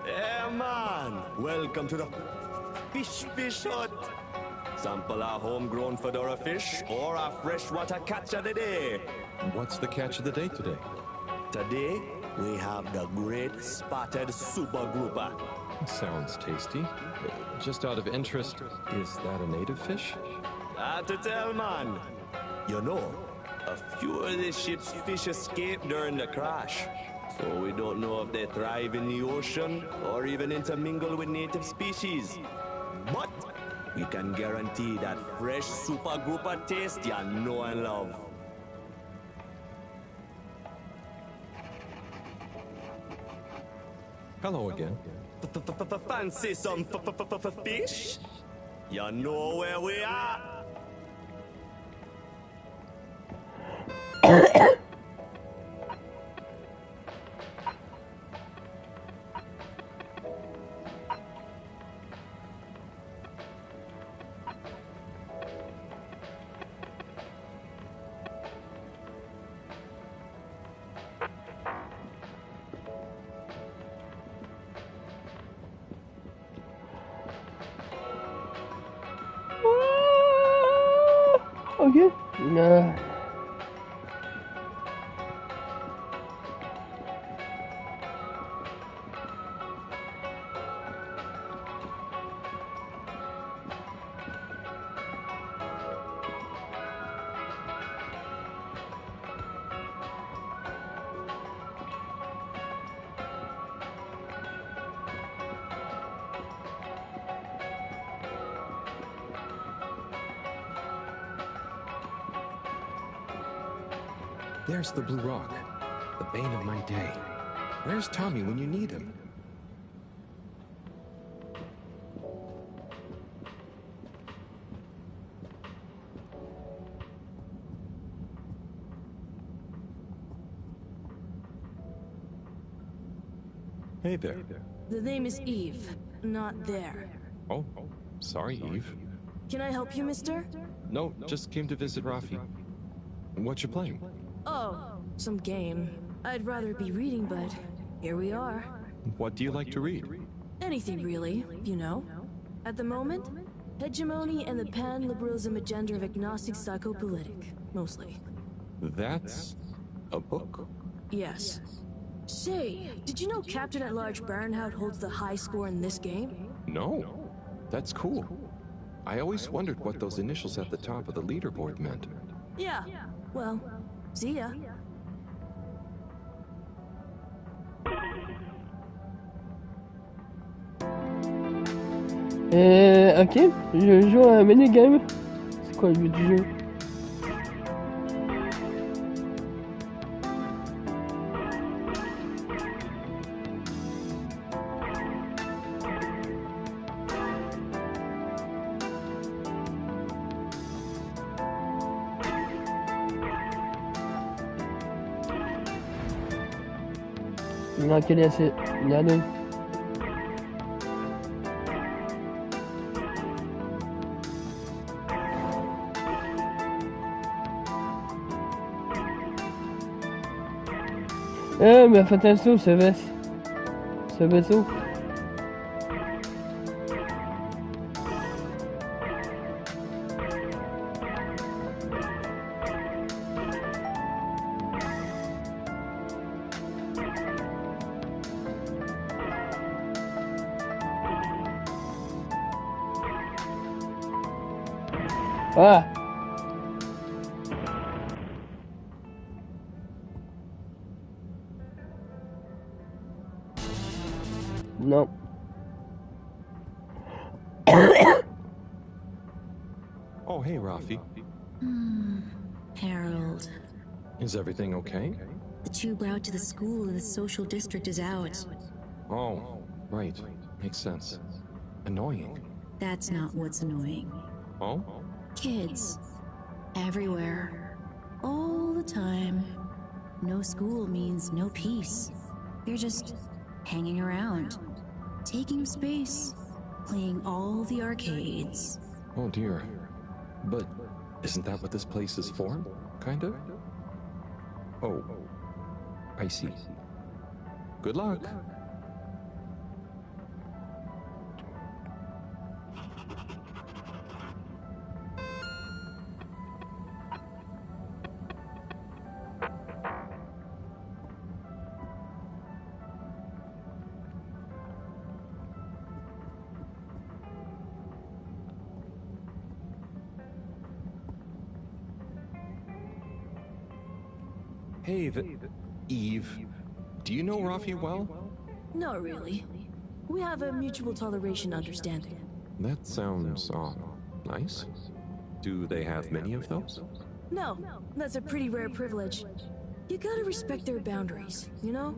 Yeah, man. Welcome to the fish hut. Sample a homegrown Fedora fish or a freshwater catch of the day. What's the catch of the day today? Today, we have the great spotted super grouper. Sounds tasty. Just out of interest, is that a native fish? Hard to tell, man. You know, a few of the ship's fish escaped during the crash. So we don't know if they thrive in the ocean or even intermingle with native species. But we can guarantee that fresh super grouper taste you know and love. Hello again. Fancy some fish? You know where we are. Ok. There's the Blue Rock, the bane of my day. Where's Tommy when you need him? Hey there. The name is Eve, not there. Oh, sorry, Eve. Can I help you, mister? No, just came to visit Rafi. What you playing? Oh, some game. I'd rather be reading, but here we are. What do you like to read? Anything really, you know. At the moment, hegemony and the pan-liberalism agenda of agnostic psychopolitic, mostly. That's a book? Yes. Say, did you know Captain-at-Large Baronhout holds the high score in this game? No. That's cool. I always wondered what those initials at the top of the leaderboard meant. Yeah. Well, see ya. Ok, je joue à un minigame. C'est quoi le but du jeu? Il manquait assez d'anneaux. Mais faites un saut, ce vaisseau. Ah! Non. Oh, hey, Rafi. Harold. Is everything okay? The tube route to the school in the social district is out. Oh, right. Makes sense. Annoying. That's not what's annoying. Oh? Kids. Everywhere. All the time. No school means no peace. They're just hanging around. Taking space. Playing all the arcades. Oh dear. But isn't that what this place is for? Kind of? Oh. I see. Good luck. Hey, Eve. Do you know Rafi well? Not really. We have a mutual toleration understanding. That sounds, nice. Do they have many of those? No, that's a pretty rare privilege. You gotta respect their boundaries, you know?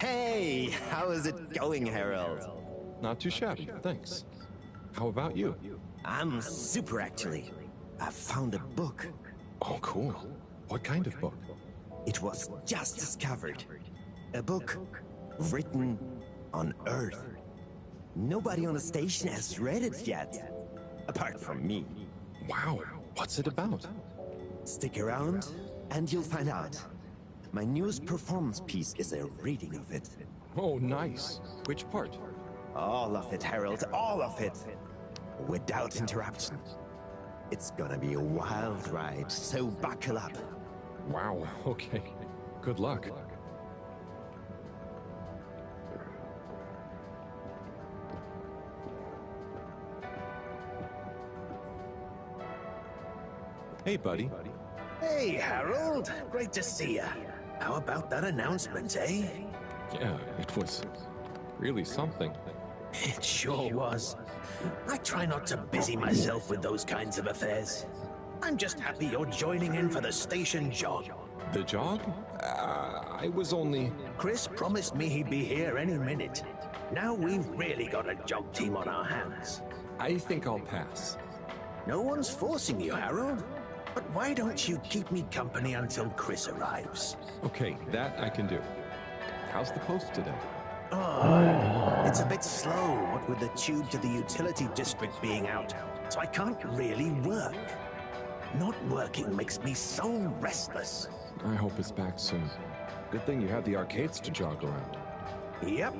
Hey, how is it going, Harold? Not too shabby, thanks. How about you? I'm super, actually. I found a book. Oh, cool. What kind of book? It was just discovered. A book written on Earth. Nobody on the station has read it yet. apart from me. Wow, what's it about? Stick around, and you'll find out. My newest performance piece is a reading of it. Oh, nice. Which part? All of it, Harold, all of it. Without interruption. It's gonna be a wild ride, so buckle up. Wow, okay. Good luck. Hey, buddy. Hey, Harold. Great to see ya. How about that announcement, eh? Yeah, it was really something. It sure was. I try not to busy myself with those kinds of affairs. I'm just happy you're joining in for the station jog. The jog? I was only... Chris promised me he'd be here any minute. Now we've really got a jog team on our hands. I think I'll pass. No one's forcing you, Harold. But why don't you keep me company until Chris arrives? Okay, that I can do. How's the post today? Oh, it's a bit slow, what with the tube to the utility district being out, so I can't really work. Not working makes me so restless. I hope it's back soon. Good thing you have the arcades to jog around. Yep,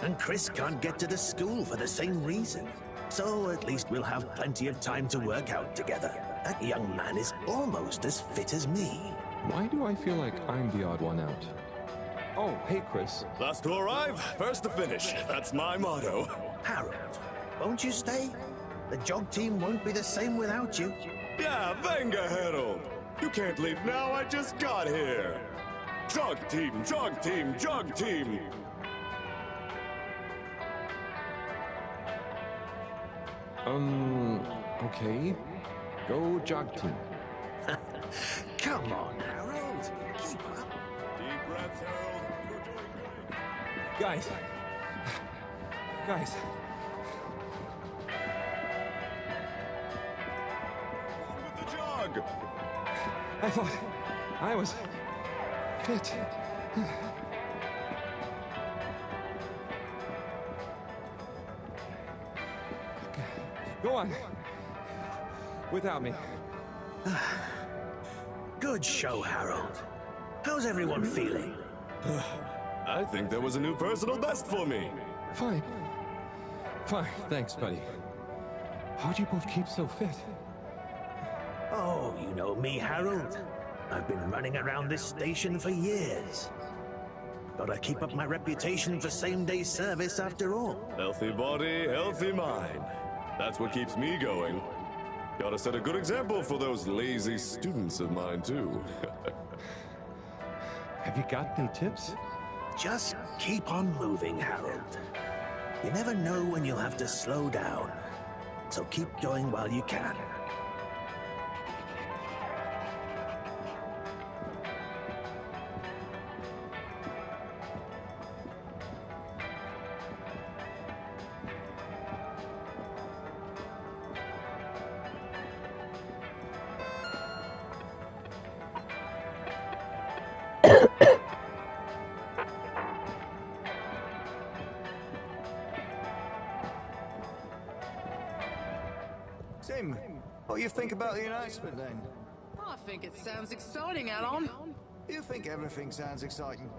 and Chris can't get to the school for the same reason. So at least we'll have plenty of time to work out together. That young man is almost as fit as me. Why do I feel like I'm the odd one out? Oh, hey, Chris. Last to arrive, first to finish. That's my motto. Harold, won't you stay? The jog team won't be the same without you. Yeah, venga, Harold. You can't leave now, I just got here. Jog team, jog team, jog team. Okay. Go jog team. Come on, Harold. Keep up. Deep breaths, Harold. You're doing good. Guys. Guys. On with the jog. I thought I was fit. Go on. Without me. Good show, Harold. How's everyone feeling? I think there was a new personal best for me. Fine. Fine, thanks, buddy. How'd you both keep so fit? Oh, you know me, Harold. I've been running around this station for years. Gotta keep up my reputation for same-day service after all. Healthy body, healthy mind. That's what keeps me going. Gotta set a good example for those lazy students of mine, too. Have you got any tips? Just keep on moving, Harold. You never know when you'll have to slow down. So keep going while you can. Tim, what do you think about the announcement then? I think it sounds exciting, Alan. You think everything sounds exciting?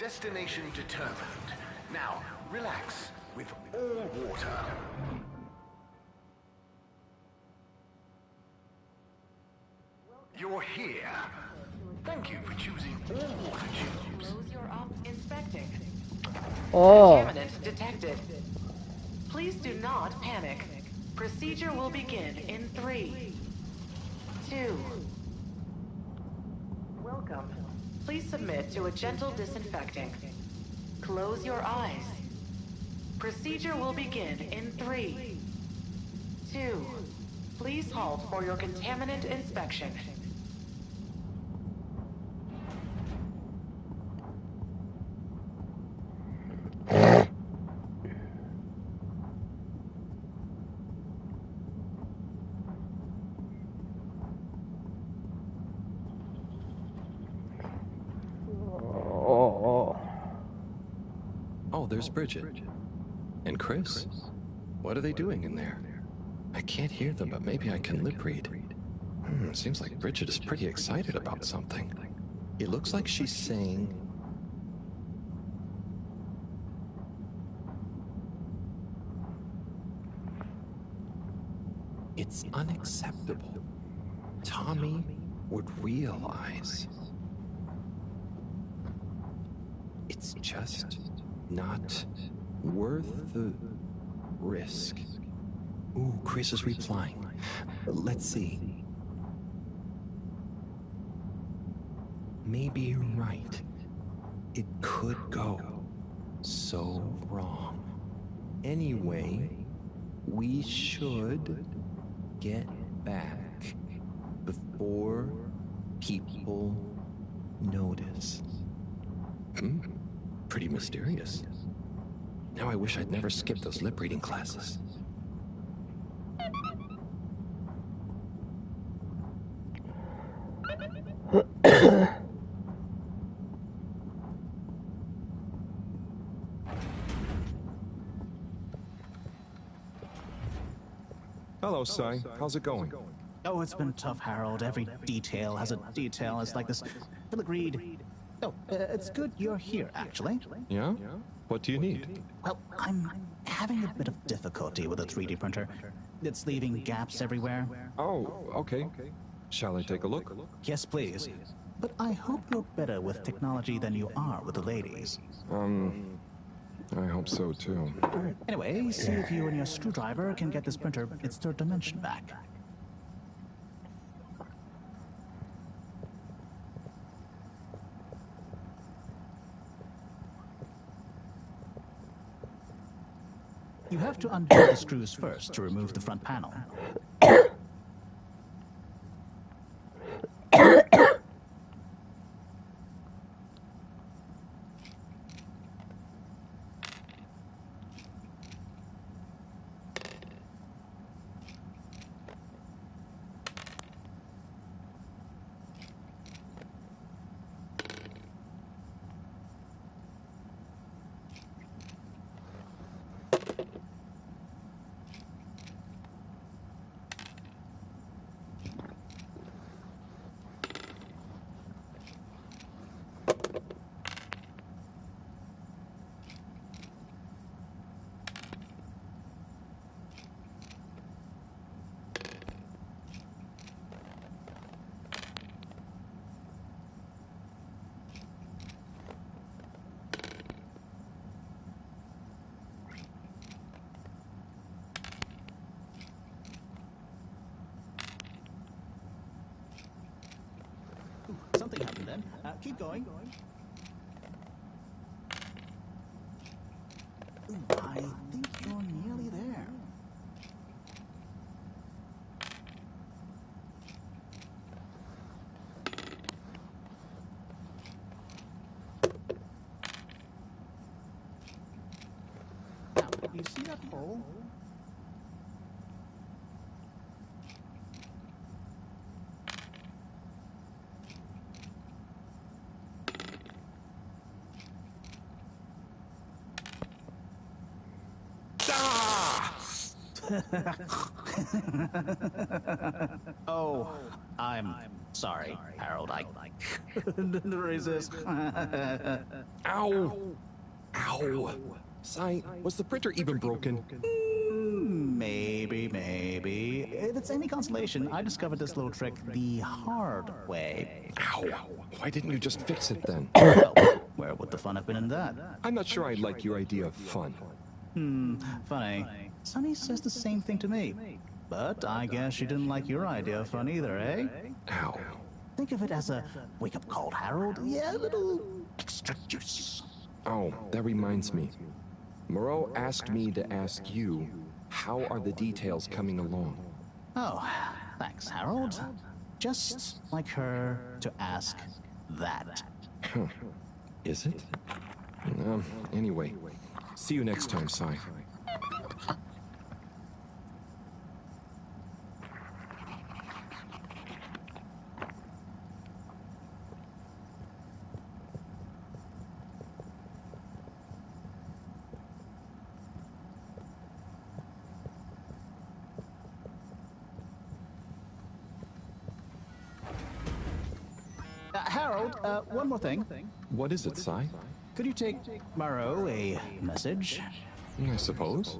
Destination determined. Now, relax with all water. You're here. Thank you for choosing all water tubes. Close your inspecting. Oh. Contaminant detected. Please do not panic. Procedure will begin in 3, 2. Welcome. Please submit to a gentle disinfecting. Close your eyes. Procedure will begin in 3, 2. Please halt for your contaminant inspection. Oh, there's Bridget. And Chris? What are they doing in there? I can't hear them, but maybe I can lip read. Seems like Bridget is pretty excited about something. It looks like she's saying... It's unacceptable. Tommy would realize. It's just not worth the risk. Ooh, Chris is replying. Let's see. Maybe you're right. It could go so wrong. Anyway, we should get back before people notice. Pretty mysterious. Now I wish I'd never skipped those lip reading classes. Hello, Sai. How's it going? Oh, it's been tough, Harold. Every detail has a detail. It's like this filigreed. Oh, it's good you're here, actually. Yeah? What do you need? Well, I'm having a bit of difficulty with a 3D printer. It's leaving gaps everywhere. Oh, okay. Shall I take a look? Yes, please. But I hope you're better with technology than you are with the ladies. I hope so, too. Anyway, see if you and your screwdriver can get this printer its third dimension back. You have to undo the screws first to remove the front panel. Something happened then. Keep going. Ooh, I think you're nearly there. Now, you see that hole? Oh, I'm Sorry, Harold, I couldn't resist. Ow! Ow! Sai, was the printer even broken? Maybe. If it's any consolation, I discovered this little trick the hard way. Ow! Why didn't you just fix it then? Well, where would the fun have been in that? I'm not sure I like your idea of fun. Funny. Sunny says the same thing to me. But I guess she didn't like your idea of fun either, eh? Ow. Think of it as a wake-up call, Harold. Yeah, a little extra juice. Oh, that reminds me. Moreau asked me to ask you, how are the details coming along? Oh, thanks, Harold. Just like her to ask that. Is it? Anyway, see you next time, Sai. Harold, one more thing. What is it, Sai? Could you take Moreau a message? I suppose.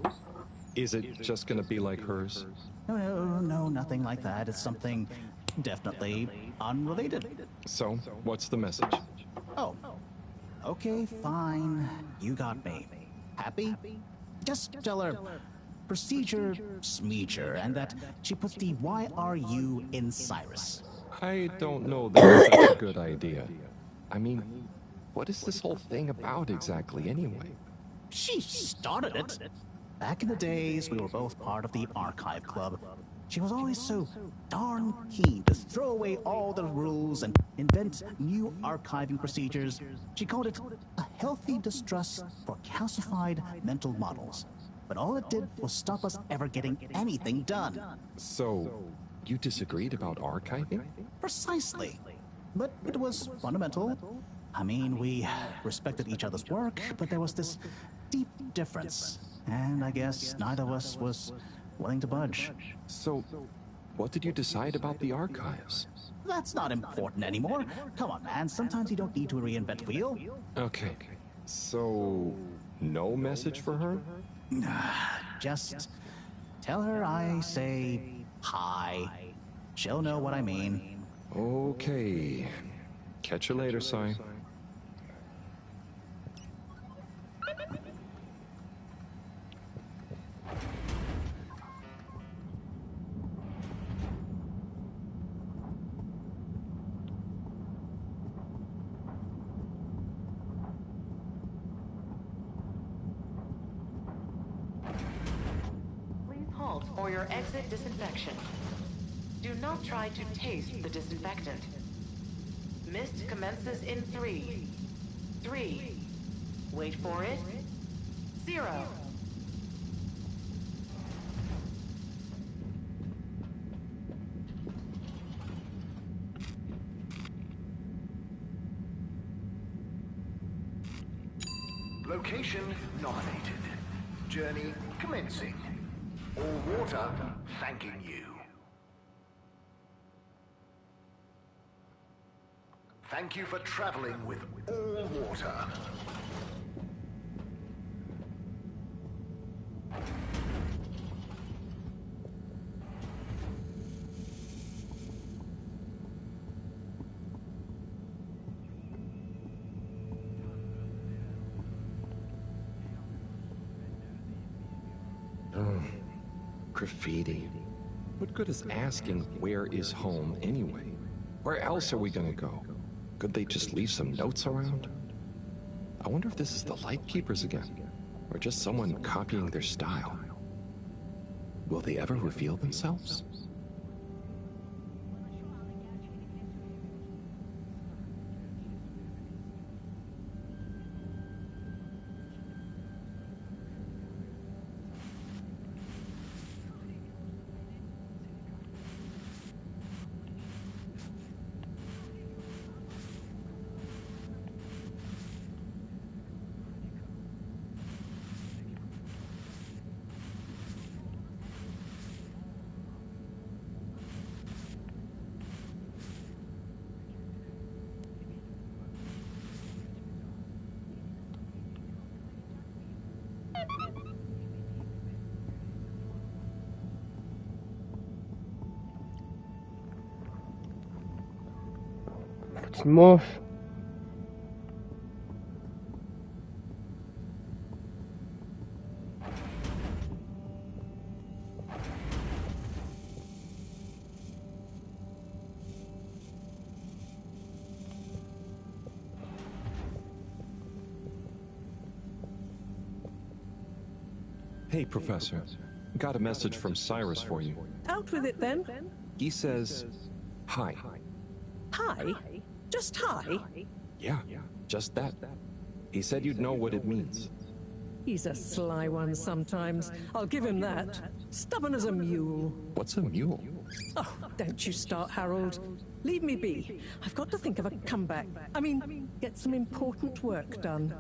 Is it just gonna be like hers? No, nothing like that. It's something definitely unrelated. So, what's the message? Oh. Okay, fine. You got me. Happy? Just tell her procedure smeecher and that she puts the YRU in Cyrus. I don't know that's such a good idea. I mean, what is this whole thing about exactly anyway? She started it. Back in the days, we were both part of the archive club. She was always so darn keen to throw away all the rules and invent new archiving procedures. She called it a healthy distrust for calcified mental models. But all it did was stop us ever getting anything done. So, you disagreed about archiving? Precisely. But it was fundamental. I mean, we respected each other's work, but there was this deep difference. And I guess neither of us was willing to budge. So, what did you decide about the archives? That's not important anymore. Come on, man. Sometimes you don't need to reinvent the wheel. Okay. So, no message for her? Just tell her I say hi. She'll know what I mean. Okay. Catch you later, Sai. For your exit disinfection. Do not try to taste the disinfectant. Mist commences in 3. 3. Wait for it. 0. Location nominated. Journey commencing. All water thanking you. Thank you for traveling with all water. Graffiti. What good is asking where is home anyway? Where else are we gonna go? Could they just leave some notes around? I wonder if this is the Lightkeepers again, or just someone copying their style. Will they ever reveal themselves? Petite moche. Hey, Professor. Got a message from Cyrus for you. Out with it then. He says, hi. Hi? Just hi? Yeah, just that. He said you'd know what it means. He's a sly one sometimes. I'll give him that. Stubborn as a mule. What's a mule? Oh, don't you start, Harold. Leave me be. I've got to think of a comeback. I mean, get some important work done.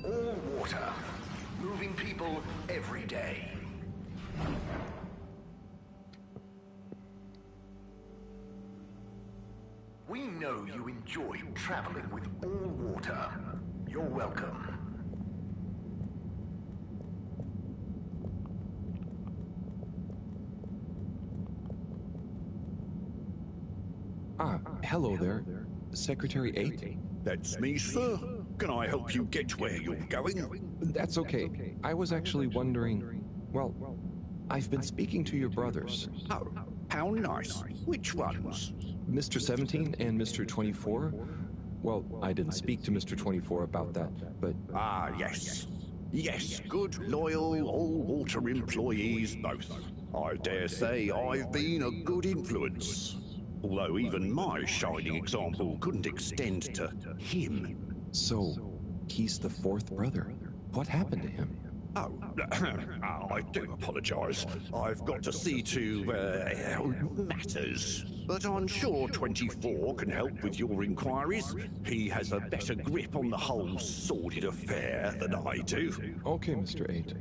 All water. Moving people every day. We know you enjoy traveling with all water. You're welcome. Hello there. Secretary 8? That's me, sir. Can I help you get where you're going? That's okay. I was actually wondering... Well, I've been speaking to your brothers. Oh, how nice. Which ones? Mr. 17 and Mr. 24. Well, I didn't speak to Mr. 24 about that, but... Ah, yes. Yes, good, loyal, all-water employees both. I dare say I've been a good influence. Although even my shining example couldn't extend to him. So, he's the fourth brother. What happened to him? Oh, I do apologize. I've got to see to, matters. But I'm sure 24 can help with your inquiries. He has a better grip on the whole sordid affair than I do. Okay, Mr. 8.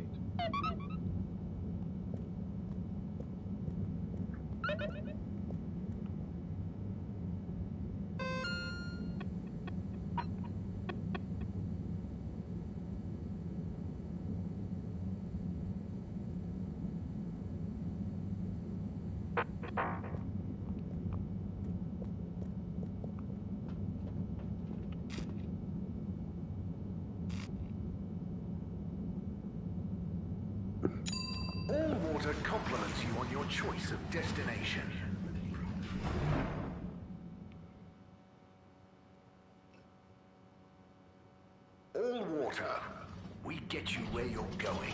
All water compliments you on your choice of destination. All water. We get you where you're going.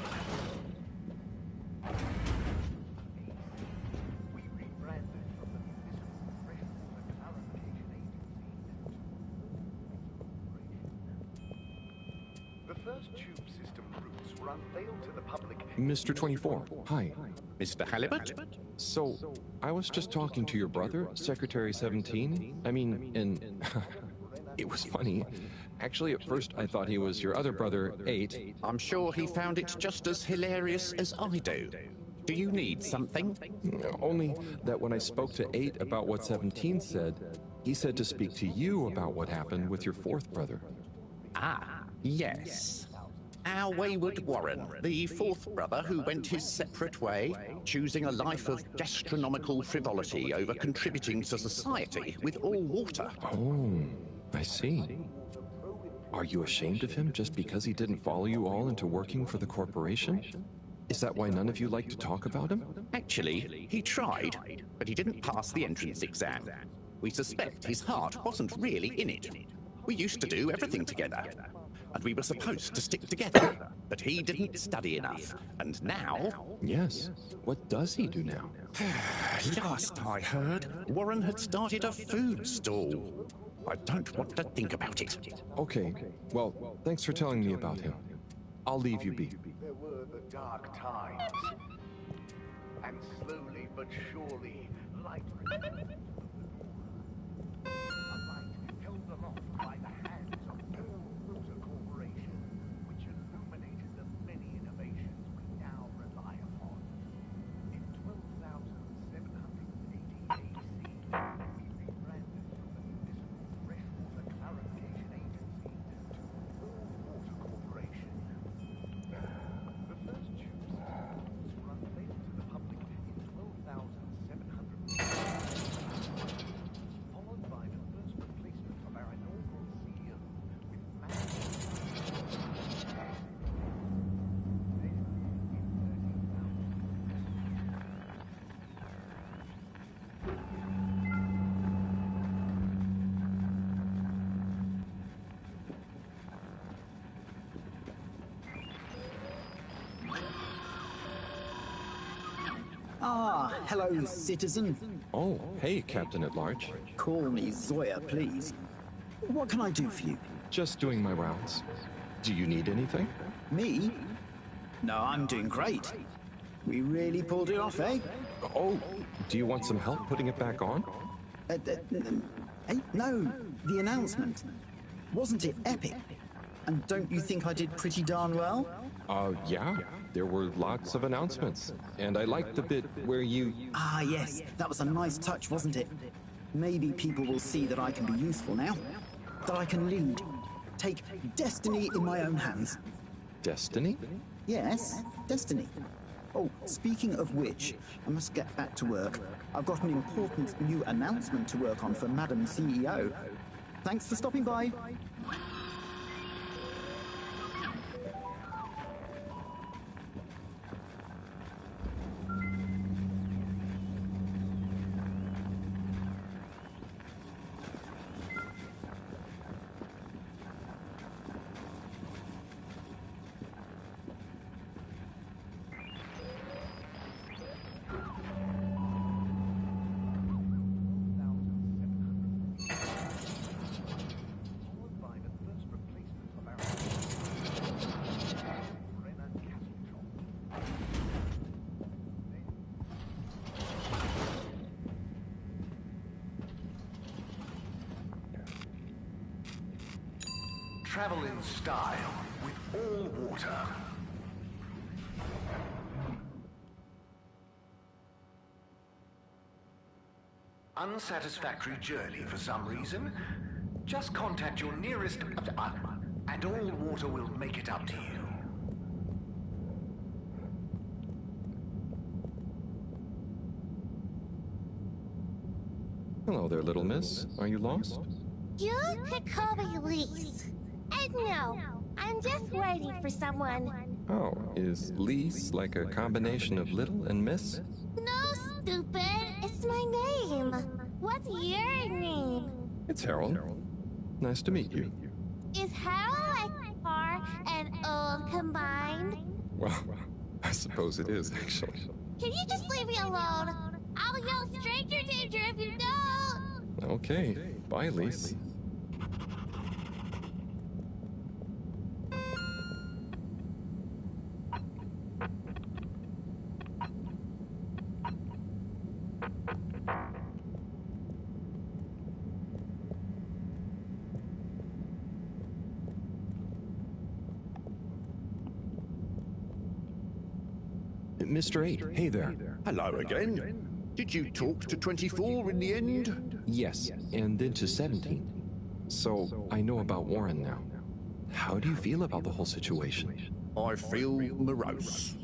The first tube system routes were unveiled to the public. Mr. 24, hi. Mr. Halibut? So, I was just talking to your brother, Secretary 17. I mean, and it was funny. Actually, at first I thought he was your other brother, 8. I'm sure he found it just as hilarious as I do. Do you need something? Only that when I spoke to 8 about what 17 said, he said to speak to you about what happened with your fourth brother. Ah, yes. Our wayward Warren, the fourth brother who went his separate way, choosing a life of gastronomical frivolity over contributing to society with all water. Oh, I see. Are you ashamed of him just because he didn't follow you all into working for the corporation? Is that why none of you like to talk about him? Actually, he tried, but he didn't pass the entrance exam. We suspect his heart wasn't really in it. We used to do everything together, and we were supposed to stick together, but he didn't study enough, and now... Yes. What does he do now? Last I heard, Warren had started a food stall. I don't want to think about it. Okay, well, thanks for telling me about him. I'll leave you be. There were the dark times. And slowly but surely, light returned to the Agora. A light held aloft by the hands of all Water Corporation, which illuminated the many innovations we now rely upon. In 12,780 AC, we rebranded from the Municipal Freshwater Clarification Agency to All Water Corporation. The first tube systems were unveiled to the public in 12,700, followed by the first replacement of our inaugural CEO with Ah, hello, citizen. Oh, hey, Captain at Large. Call me Zoya, please. What can I do for you? Just doing my rounds. Do you need anything? Me? No, I'm doing great. We really pulled it off, eh? Oh, do you want some help putting it back on? Hey, no, the announcement. Wasn't it epic? And don't you think I did pretty darn well? Yeah. There were lots of announcements. And I liked the bit where you... Ah, yes. That was a nice touch, wasn't it? Maybe people will see that I can be useful now. That I can lead. Take destiny in my own hands. Destiny? Yes, destiny. Oh, speaking of which, I must get back to work. I've got an important new announcement to work on for Madam CEO. Thanks for stopping by. Travel in style with all water. Unsatisfactory journey for some reason? Just contact your nearest... and all water will make it up to you. Hello there, little miss. Are you lost? You could call me Lise. And no, I'm just waiting for someone. Oh, is Lise like a combination of little and miss? No, stupid. It's my name. What's your name? It's Harold. Nice to meet you. Is Harold like far and old combined? Well, I suppose it is, actually. Can you just leave me alone? I'll yell stranger danger if you don't. Okay. Bye, Lise. Mr. 8, hey there. Hello again. Did you talk to 24 in the end? Yes, and then to 17. So, I know about Warren now. How do you feel about the whole situation? I feel morose.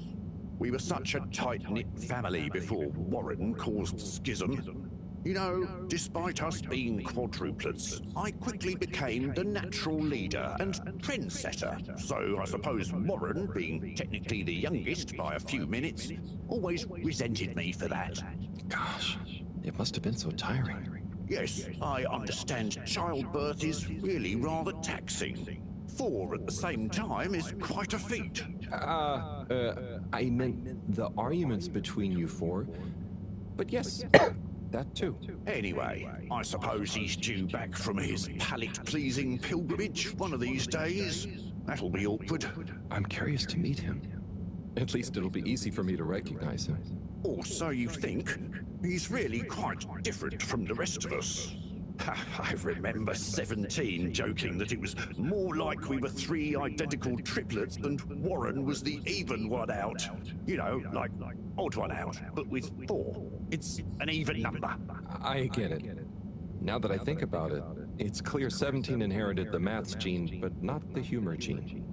We were such a tight-knit family before Warren caused schism. You know, despite us being quadruplets, I quickly became the natural leader and trendsetter. So I suppose Warren, being technically the youngest by a few minutes, always resented me for that. Gosh, it must have been so tiring. Yes, I understand childbirth is really rather taxing. 4 at the same time is quite a feat. I meant the arguments between you 4. But yes, that too. Anyway, I suppose he's due back from his palate-pleasing pilgrimage one of these days. That'll be awkward. I'm curious to meet him. At least it'll be easy for me to recognize him. Or so you think. He's really quite different from the rest of us. I remember 17 joking that it was more like we were 3 identical triplets and Warren was the even one out. You know, like odd one out, but with 4. It's an even number. I get it. Now that I think about it, it's clear 17 inherited the maths gene, but not the humor gene.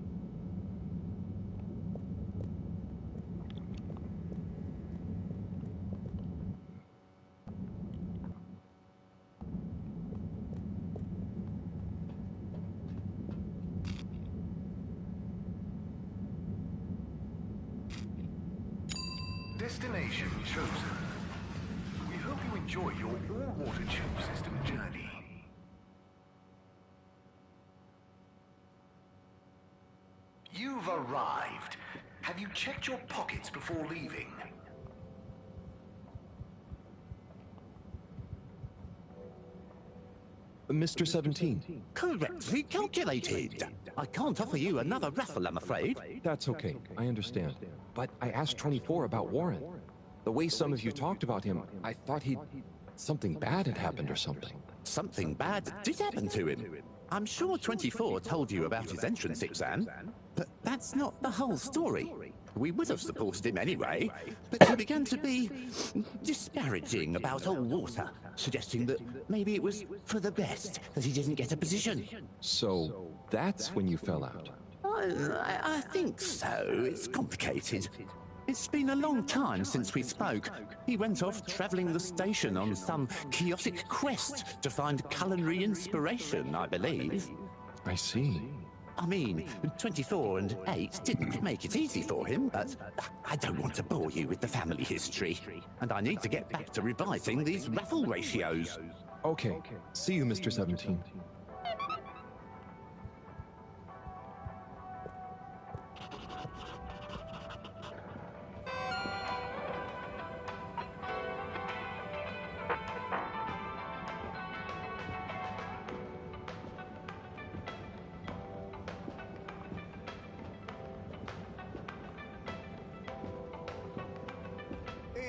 Destination chosen. We hope you enjoy your all-water tube system journey. You've arrived. Have you checked your pockets before leaving? Mr. 17. Correctly calculated. I can't offer you another raffle, I'm afraid. That's okay, I understand. But I asked 24 about Warren. The way some of you talked about him, I thought something bad had happened or something. Something bad did happen to him. I'm sure 24 told you about his entrance exam, but that's not the whole story. We would have supported him anyway, but he began to be disparaging about old water, suggesting that maybe it was for the best that he didn't get a position. So that's when you fell out? I think so. It's complicated. It's been a long time since we spoke. He went off travelling the station on some chaotic quest to find culinary inspiration, I believe. I see. I mean, 24 and 8 didn't make it easy for him, but I don't want to bore you with the family history. And I need to get back to revising these raffle ratios. Okay. See you, Mr. 17.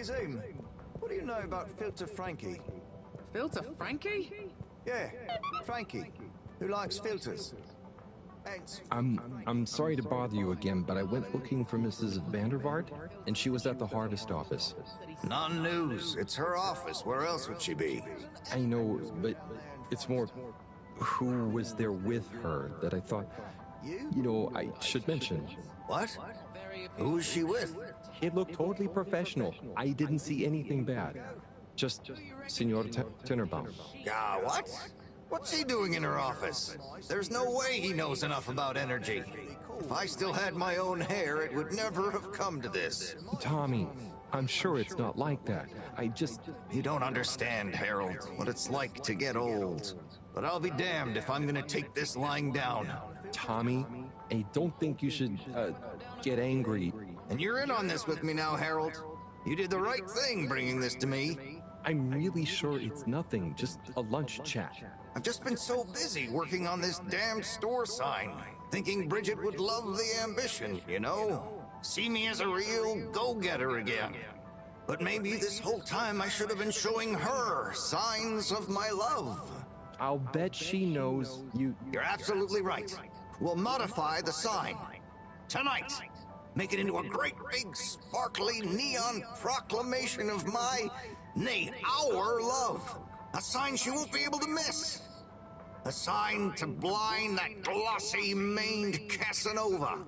Zoom, what do you know about Filter Frankie? Filter Frankie? Yeah, Frankie, who likes filters. I'm sorry to bother you again, but I went looking for Mrs. Vandervaart, and she was at the hardest office. Non-news. It's her office. Where else would she be? I know, but it's more who was there with her that I thought, you know, I should mention. What? Who was she with? It looked totally professional. I didn't see anything bad. Just Senor Tenenbaum. What? What's he doing in her office? There's no way he knows enough about energy. If I still had my own hair, it would never have come to this. Tommy, I'm sure it's not like that. You don't understand, Harold, what it's like to get old. But I'll be damned if I'm gonna take this lying down. Tommy, I don't think you should, get angry. And you're in on this with me now, Harold. You did the right thing bringing this to me. I'm really sure it's nothing, just a lunch chat. I've just been so busy working on this damned store sign, thinking Bridget would love the ambition, you know? See me as a real go-getter again. But maybe this whole time I should have been showing her signs of my love. I'll bet she knows you... You're absolutely right. We'll modify the sign. Tonight. Make it into a great big sparkly neon proclamation of my, nay, our love. A sign she won't be able to miss. A sign to blind that glossy-maned Casanova.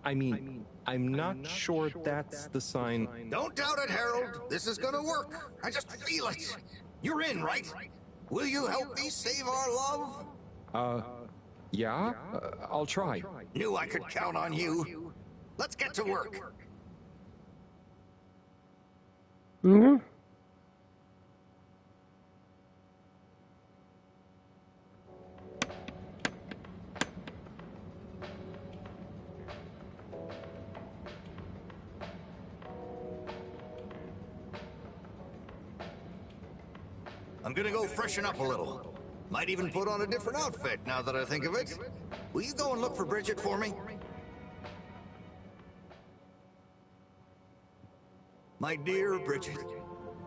I mean, I'm not sure that's the sign... Don't doubt it, Harold. This is gonna work. I just feel it. You're in, right? Will you help me save our love? Yeah? I'll try. Knew I could count on you. Let's get to work. Mm-hmm. I'm gonna go freshen up a little. Might even put on a different outfit now that I think of it. Will you go and look for Bridget for me? My dear Bridget,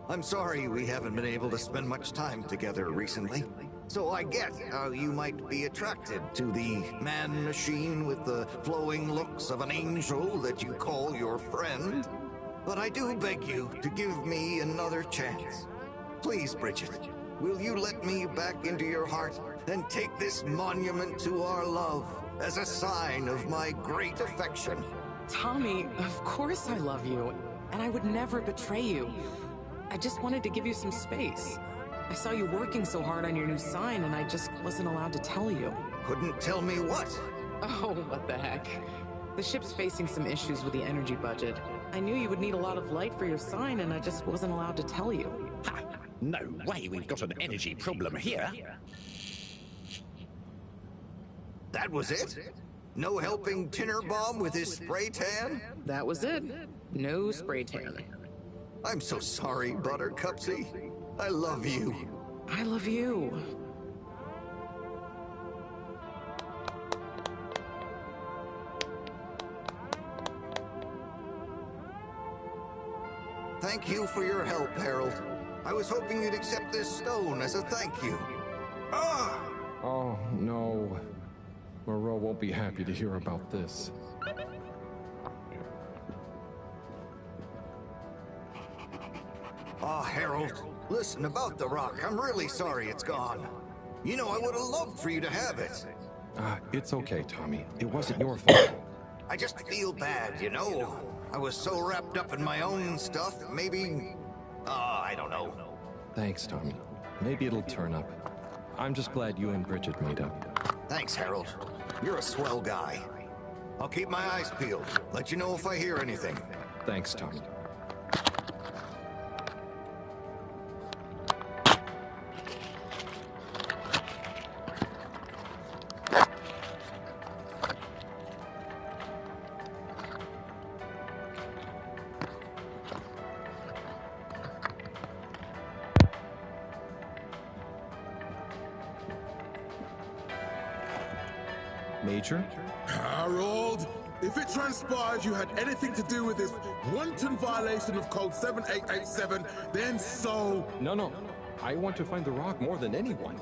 I'm sorry we haven't been able to spend much time together recently. So I get how you might be attracted to the man-machine with the flowing looks of an angel that you call your friend. But I do beg you to give me another chance. Please, Bridget, will you let me back into your heart and take this monument to our love as a sign of my great affection? Tommy, of course I love you, and I would never betray you. I just wanted to give you some space. I saw you working so hard on your new sign, and I just wasn't allowed to tell you. Couldn't tell me what? Oh, what the heck. The ship's facing some issues with the energy budget. I knew you would need a lot of light for your sign, and I just wasn't allowed to tell you. Ha! No way we've got an energy problem here. That was it? No helping Tinnerbomb with his spray tan? That was it. No spray tan. I'm so sorry, Buttercupsy. I love you. I love you. Thank you for your help, Harold. I was hoping you'd accept this stone as a thank you. Ah! Oh, no. Moreau won't be happy to hear about this. Ah, Harold, listen, about the rock, I'm really sorry it's gone. You know, I would have loved for you to have it. It's okay, Tommy. It wasn't your fault. I just feel bad, you know? I was so wrapped up in my own stuff, maybe... I don't know. Thanks, Tommy. Maybe it'll turn up. I'm just glad you and Bridget made up. Thanks, Harold. You're a swell guy. I'll keep my eyes peeled. Let you know if I hear anything. Thanks, Tommy. Major? Harold, if it transpires you had anything to do with this wanton violation of Code 7887, then so... No. I want to find the rock more than anyone.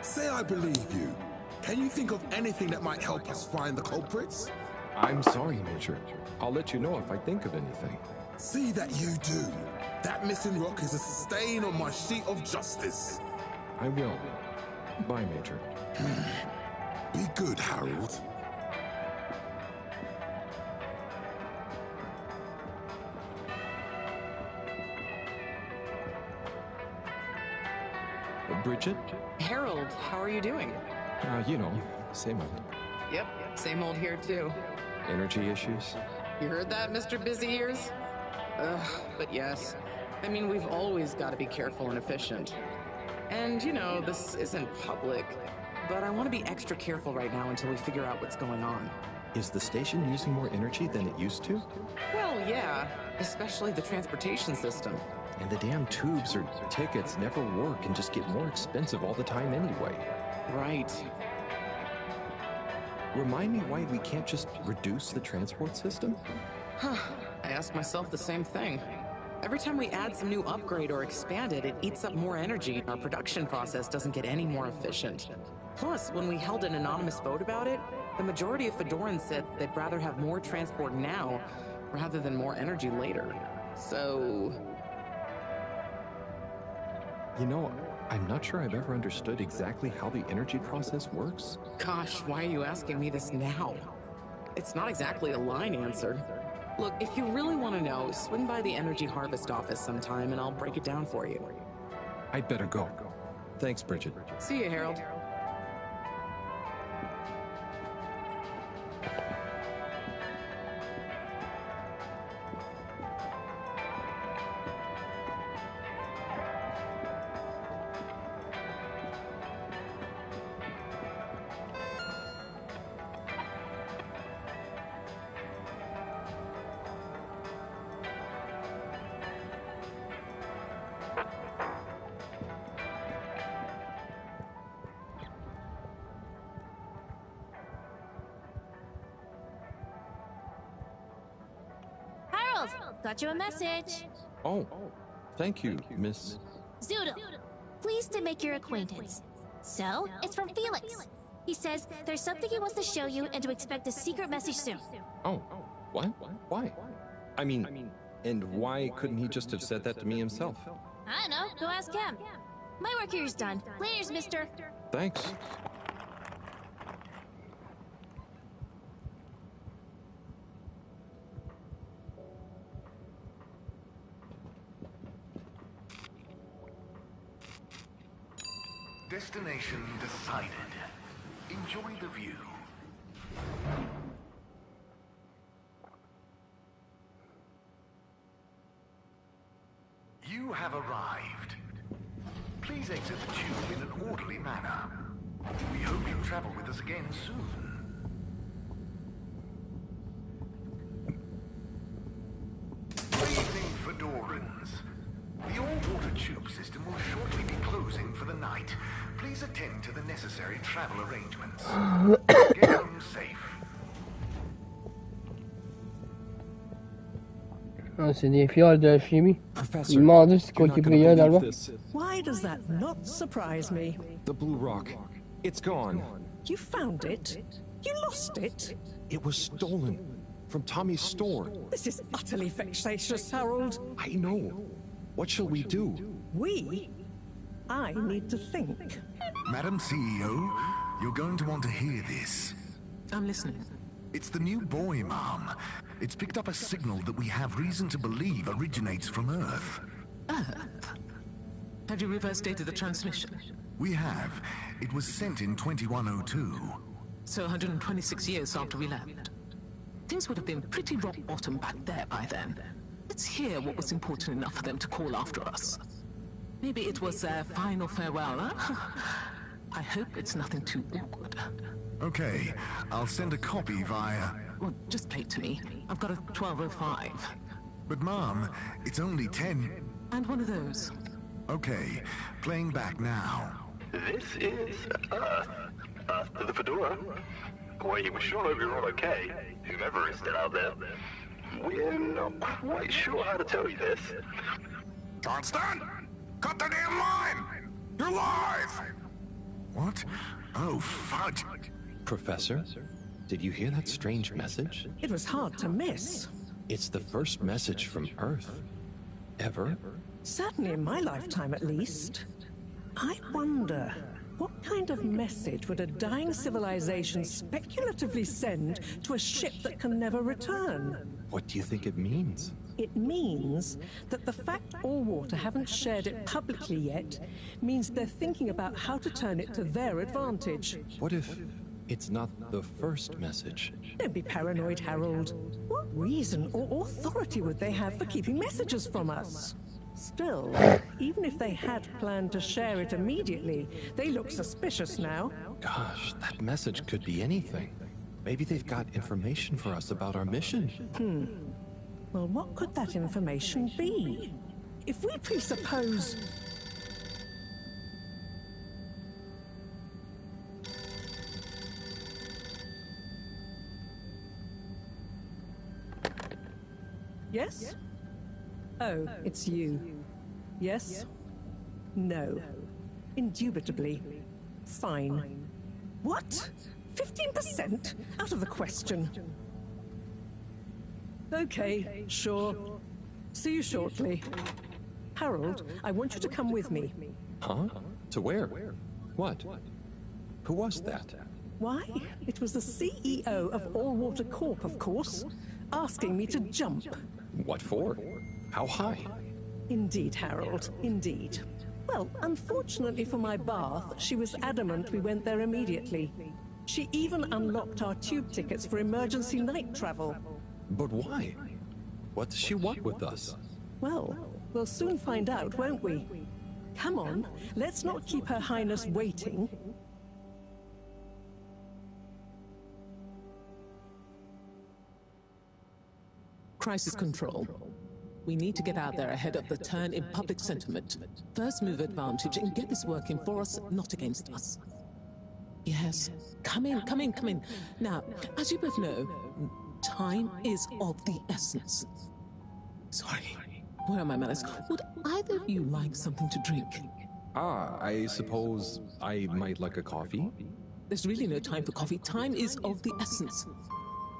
Say I believe you. Can you think of anything that might help us find the culprits? I'm sorry, Major. I'll let you know if I think of anything. See that you do. That missing rock is a stain on my sheet of justice. I will. Bye, Major. Be good, Harold. Bridget? Harold, how are you doing? You know, same old. Yep, same old here too. Energy issues? You heard that, Mr. Busy Ears? But yes. I mean, we've always got to be careful and efficient. And, you know, this isn't public, but I want to be extra careful right now until we figure out what's going on. Is the station using more energy than it used to? Well, yeah, especially the transportation system. And the damn tubes or tickets never work and just get more expensive all the time anyway. Right. Remind me why we can't just reduce the transport system? Huh. I ask myself the same thing. Every time we add some new upgrade or expand it, it eats up more energy. Our production process doesn't get any more efficient. Plus, when we held an anonymous vote about it, the majority of Fedorans said they'd rather have more transport now rather than more energy later. So... You know, I'm not sure I've ever understood exactly how the energy process works. Gosh, why are you asking me this now? It's not exactly a line answer. Look, if you really want to know, swing by the Energy Harvest office sometime and I'll break it down for you. I'd better go. Thanks, Bridget. See you, Harold. got you a message. Oh, thank you, Miss... Zoodle, pleased to make your acquaintance. So, it's from Felix. He says there's something he wants to show you and to expect a secret message soon. Oh, what? Why? I mean, and why couldn't he just have said that to me himself? I don't know, go ask him. My work here's done. Laters, mister. Thanks. Destination decided. Enjoy the view. You have arrived. Please exit the tube in an orderly manner. We hope you'll travel with us again soon. Good evening, Fedorans. The all-water tube system will shortly be closing for the night. Please attend to the necessary travel arrangements. Get home safe. Ah, c'est des fioles de chimie. Il m'a demandé c'est quoi qui brillait dans le vent. Why does that not surprise me? The blue rock. It's gone. You found it? You lost it? It was stolen from Tommy's store. This is utterly vexatious, Harold. I know. What shall we do? We? I need to think. Madam CEO, you're going to want to hear this. I'm listening. It's the new boy, Mom. It's picked up a signal that we have reason to believe originates from Earth. Earth? Have you reverse dated the transmission? We have. It was sent in 2102. So 126 years after we left. Things would have been pretty rock bottom back there by then. Let's hear what was important enough for them to call after us. Maybe it was their final farewell, huh? I hope it's nothing too awkward. Okay, I'll send a copy via... Well, just play it to me. I've got a 1205. But Mom, it's only 10... And one of those. Okay, playing back now. This is Earth. Earth to the Fedora. We sure hope you're all okay, whomever is still out there. We're not quite sure how to tell you this. Johnston! Cut the damn line! You're live! What? Oh, fudge. Professor, did you hear that strange message? It was hard to miss. It's the first message from Earth. Ever? Certainly in my lifetime, at least. I wonder, what kind of message would a dying civilization speculatively send to a ship that can never return? What do you think it means? It means that the fact Allwater haven't shared it publicly yet means they're thinking about how to turn it to their advantage. What if it's not the first message? Don't be paranoid, Harold. What reason or authority would they have for keeping messages from us? Still, even if they had planned to share it immediately, they look suspicious now. Gosh, that message could be anything. Maybe they've got information for us about our mission. Well, what could that information be? If we presuppose... Yes? Oh, it's you. Yes? No. Indubitably. Fine. What? 15%? Out of the question. Okay, sure. See you shortly. Harold, I want you to come with me. Huh? To where? What? Who was that? Why? It was the CEO of Allwater Corp, of course, asking me to jump. What for? How high? Indeed, Harold, indeed. Well, unfortunately for my bath, she was adamant we went there immediately. She even unlocked our tube tickets for emergency night travel. But why? What does she want with us? Well, we'll soon find out, won't we? Come on, let's not keep Her Highness waiting. Crisis control. We need to get out there ahead of the turn in public sentiment. First move advantage and get this working for us, not against us. Yes. Come in, come in, come in. Now, as you both know, time is of the essence. Sorry. Where are my manners? Would either of you like something to drink? I suppose I might like a coffee? There's really no time for coffee. Time is of the essence.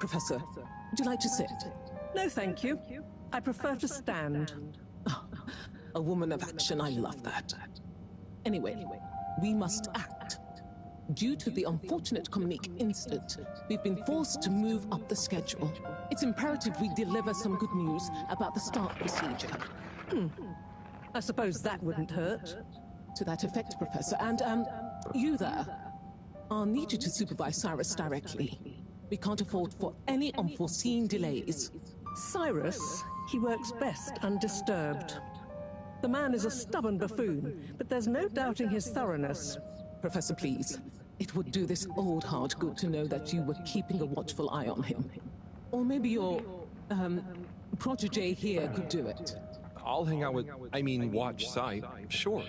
Professor, would you like to sit? No, thank you. I prefer to stand. Oh, a woman of action, I love that. Anyway, we must act. Due to the unfortunate Communique incident, we've been forced to move up the schedule. It's imperative we deliver some good news about the start procedure. I suppose that wouldn't hurt. To that effect, Professor. And, you there. I'll need you to supervise Cyrus directly. We can't afford for any unforeseen delays. Cyrus, he works best undisturbed. The man is a stubborn buffoon, but there's no doubting his thoroughness. Professor, please. It would do this old heart good to know that you were keeping a watchful eye on him. Or maybe your, protégé here could do it. I'll hang out with, watch Cy, sure.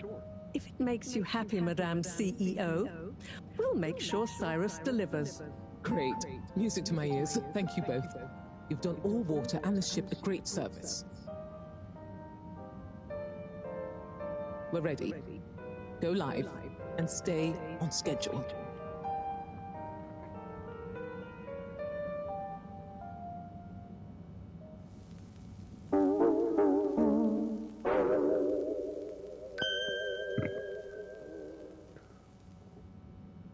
If it makes you happy, Madame CEO, we'll make sure Cyrus delivers. Great. Music to my ears. Thank you both. You've done all water and the ship a great service. We're ready. Go live and stay on schedule.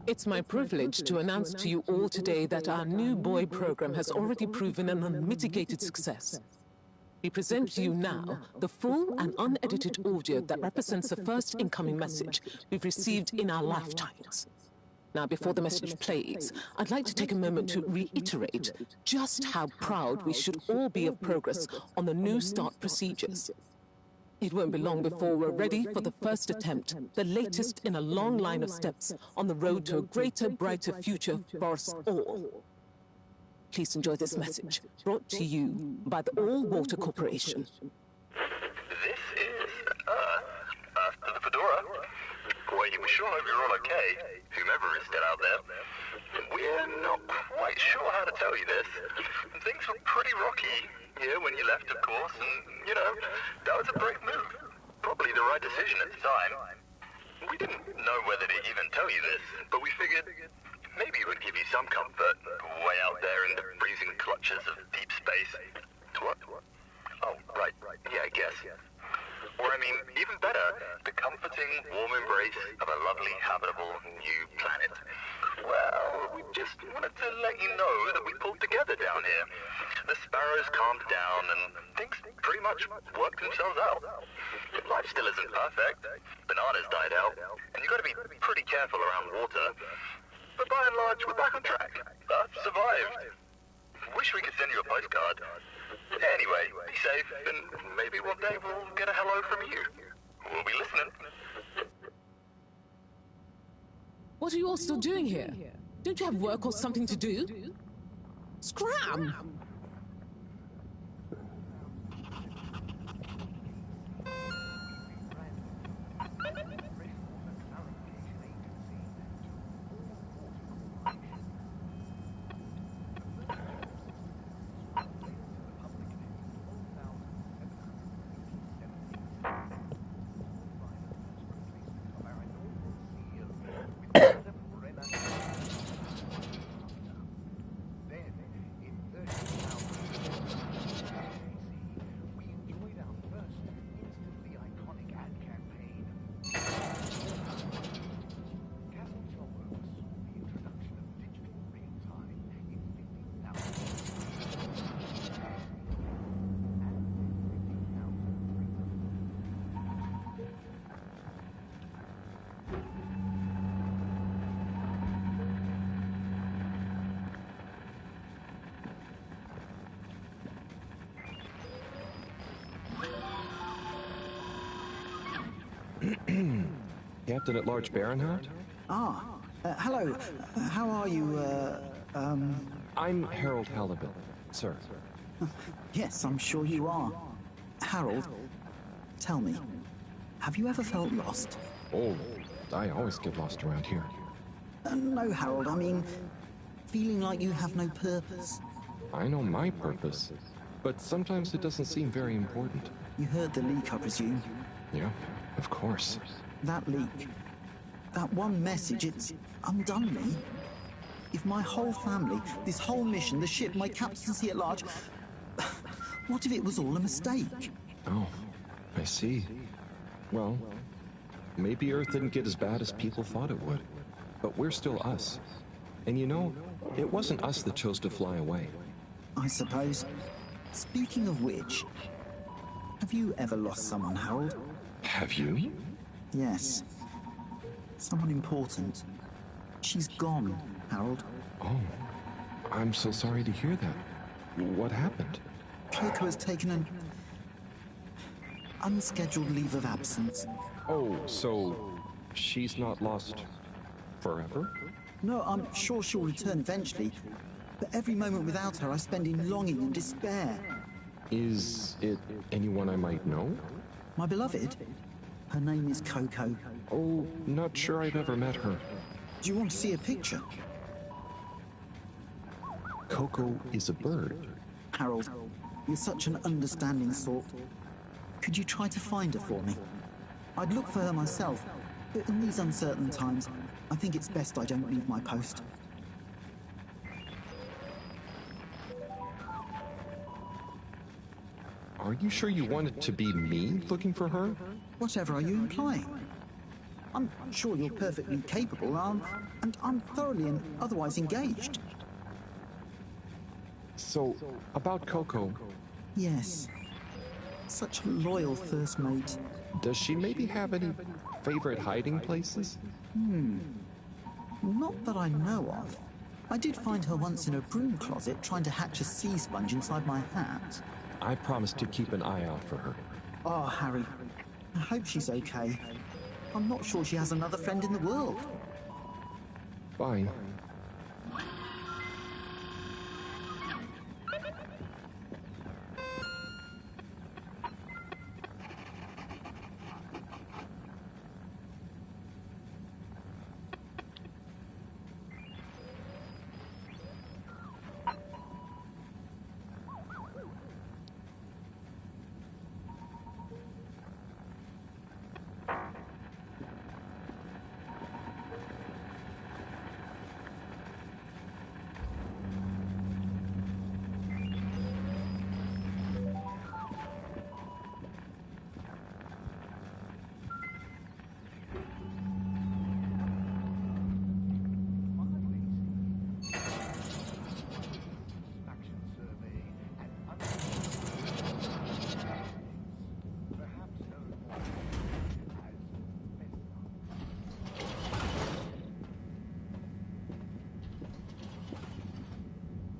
It's my privilege to announce to you all today that our new boy program has already proven an unmitigated success. We present to you now the full and unedited audio that represents the first incoming message we've received in our lifetimes. Now, before the message plays, I'd like to take a moment to reiterate just how proud we should all be of progress on the new start procedures. It won't be long before we're ready for the first attempt, the latest in a long line of steps on the road to a greater, brighter future for us all. Please enjoy this message, brought to you by the All Water Corporation. This is Earth to the Fedora. We sure hope you're all okay, whomever is still out there. We're not quite sure how to tell you this. Things were pretty rocky here when you left, of course, and, that was a brave move. Probably the right decision at the time. We didn't know whether to even tell you this, but we figured maybe it would give you some comfort way out there in the freezing clutches of deep space. What? Oh, right. Yeah, I guess. Or, even better, the comforting, warm embrace of a lovely, habitable new planet. Well, we just wanted to let you know that we pulled together down here. The sparrows calmed down and things pretty much worked themselves out. Life still isn't perfect. Bananas died out, and you've got to be pretty careful around water. But by and large, we're back on track. Earth survived. Wish we could send you a postcard. Anyway, be safe, and maybe one day we'll get a hello from you. We'll be listening. What are you all still doing here? Don't you have work or something to do? Scram! Captain at Large Baronhardt? Hello. How are you, I'm Harold Halibut, sir. Yes, I'm sure you are. Harold, tell me, have you ever felt lost? Oh, I always get lost around here. No, Harold, feeling like you have no purpose. I know my purpose. but sometimes it doesn't seem very important. You heard the leak, I presume? Yeah, of course. That leak. That one message, it's undone me. If my whole family, this whole mission, the ship, my captaincy at large... What if it was all a mistake? Oh, I see. Well, maybe Earth didn't get as bad as people thought it would. But we're still us. And you know, it wasn't us that chose to fly away. I suppose. Speaking of which, have you ever lost someone, Harold? Have you? Yes. Someone important. She's gone, Harold. Oh, I'm so sorry to hear that. What happened? Coco has taken an unscheduled leave of absence. Oh, so she's not lost forever? No, I'm sure she'll return eventually. But every moment without her I spend in longing and despair. Is it anyone I might know? My beloved? Her name is Coco. Oh, not sure I've ever met her. Do you want to see a picture? Coco is a bird. Harold, you're such an understanding sort. Could you try to find her for me? I'd look for her myself, but in these uncertain times, I think it's best I don't leave my post. Are you sure you want it to be me looking for her? Whatever are you implying? I'm sure you're perfectly capable, and I'm thoroughly and otherwise engaged. So, about Coco... Yes. Such a loyal first mate. Does she maybe have any favorite hiding places? Not that I know of. I did find her once in a broom closet trying to hatch a sea sponge inside my hat. I promised to keep an eye out for her. Oh, Harry. I hope she's okay. I'm not sure she has another friend in the world. Bye.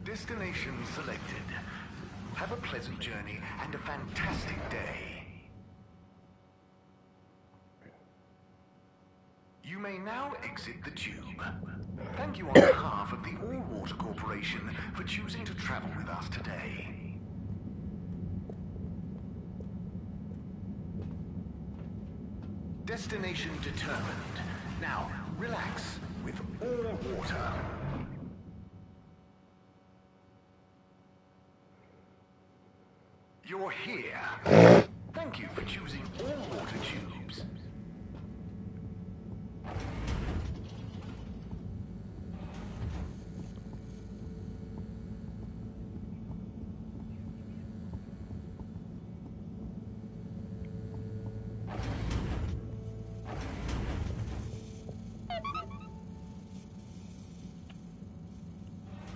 Destination selected. Have a pleasant journey and a fantastic day. You may now exit the tube. Thank you on behalf of the All-Water Corporation for choosing to travel with us today. Destination determined. Now, relax with All-Water. You're here. Thank you for choosing all water tubes.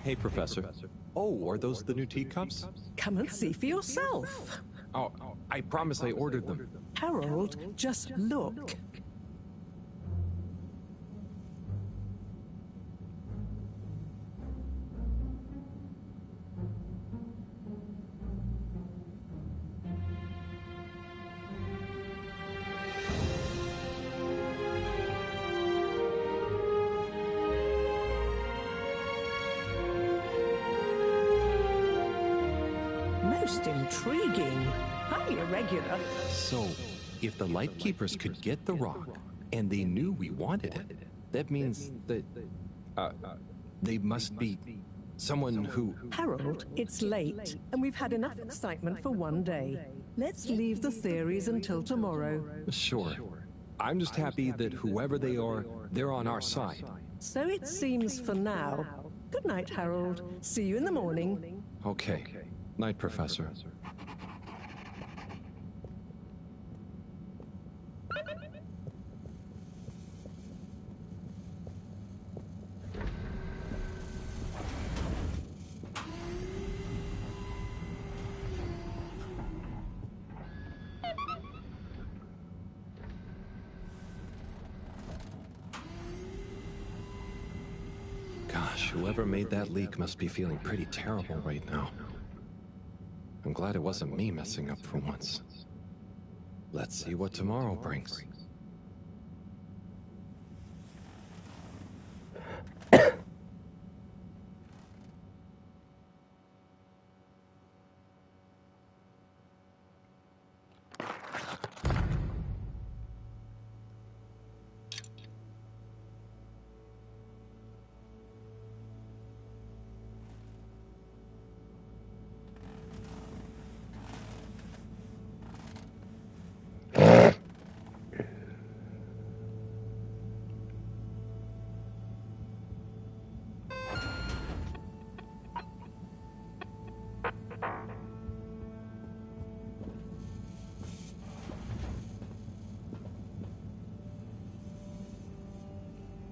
Hey, Professor. Oh, are those the new teacups? Come and see for yourself. Oh, I promise I ordered them. Harold, just look. Most intriguing. Highly irregular. So, if the Lightkeepers could get the rock, and they knew we wanted it, that means that, they must be Someone who... Harold, it's late, and we've had enough excitement for one day. Let's leave the theories until tomorrow. Sure. I'm just happy that whoever they are, they're on our side. So it seems for now. Good night, Harold. See you in the morning. Okay. Night, Professor. Gosh, whoever made that leak must be feeling pretty terrible right now. I'm glad it wasn't me messing up for once. Let's see what tomorrow brings.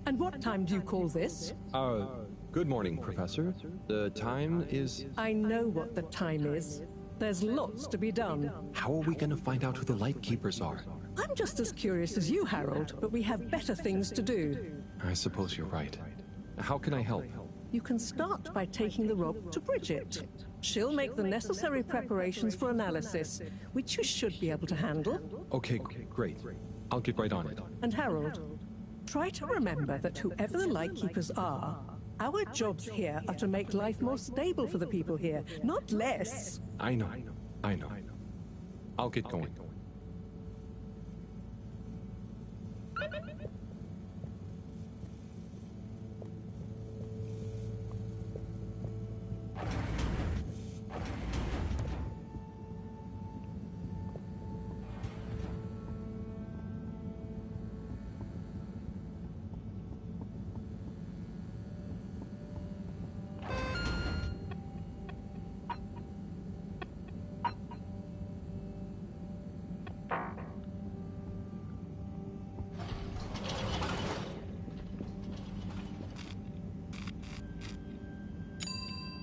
And what time do you call this? Good morning, Professor. The time is... I know what the time is. There's lots to be done. How are we gonna find out who the Lightkeepers are? I'm just as curious as you, Harold, but we have better things to do. I suppose you're right. How can I help? You can start by taking the rob to Bridget. She'll make the necessary preparations for analysis, which you should be able to handle. Okay, great. I'll get right on it. And Harold, try to remember that whoever the Lightkeepers are, our jobs here are to make life more stable for the people here, not less. I know. I'll get going.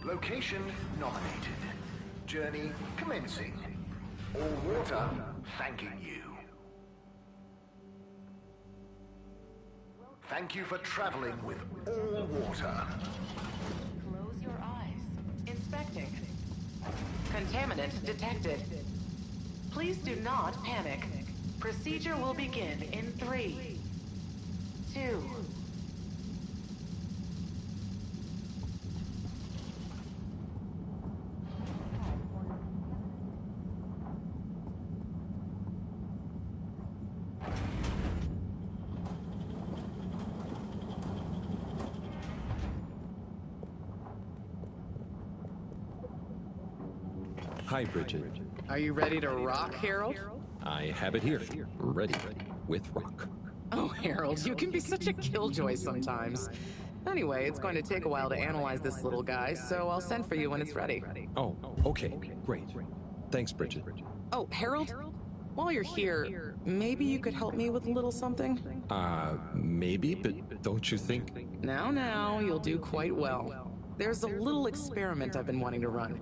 Location nominated. Journey commencing. All water thanking you. Thank you for traveling with all water. Close your eyes. Inspecting. Contaminant detected. Please do not panic. Procedure will begin in 3, 2. Hi, Bridget. Are you ready to rock, Harold? I have it here. Ready. With rock. Oh, Harold, you can be such a killjoy sometimes. Anyway, it's going to take a while to analyze this little guy, so I'll send for you when it's ready. Oh, okay. Great. Thanks, Bridget. Oh, Harold? While you're here, maybe you could help me with a little something? Maybe, but don't you think... Now, you'll do quite well. There's a little experiment I've been wanting to run.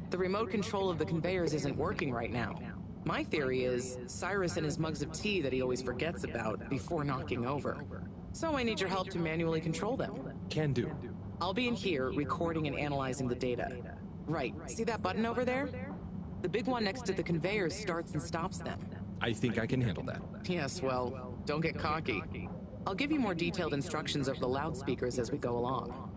The remote control of the conveyors isn't working right now. My theory is Cyrus and his mugs of tea that he always forgets about before knocking over. So I need your help to manually control them. Can do. I'll be in here recording and analyzing the data. Right, see that button over there? The big one next to the conveyors starts and stops them. I think I can handle that. Yes, well, don't get cocky. I'll give you more detailed instructions over the loudspeakers as we go along.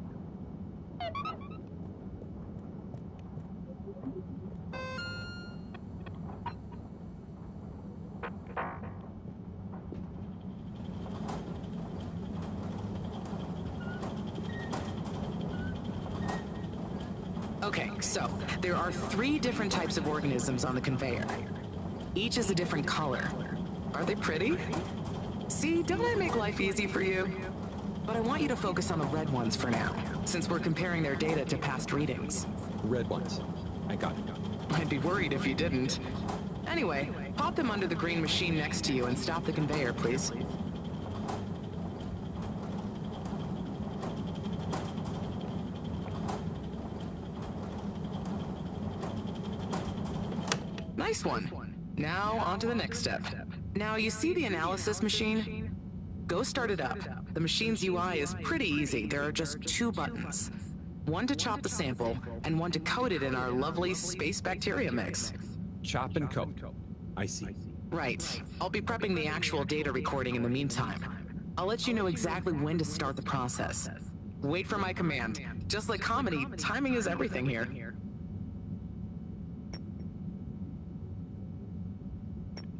Okay, so there are 3 different types of organisms on the conveyor. Each is a different color. Are they pretty? See, don't I make life easy for you? But I want you to focus on the red ones for now, since we're comparing their data to past readings. Red ones. I got it. I'd be worried if you didn't. Anyway, pop them under the green machine next to you and stop the conveyor, please. Nice one. Now, on to the next step. Now, you see the analysis machine? Go start it up. The machine's UI is pretty easy. There are just 2 buttons. One to chop the sample, and one to coat it in our lovely space bacteria mix. Chop and coat. I see. Right. I'll be prepping the actual data recording in the meantime. I'll let you know exactly when to start the process. Wait for my command. Just like comedy, timing is everything here.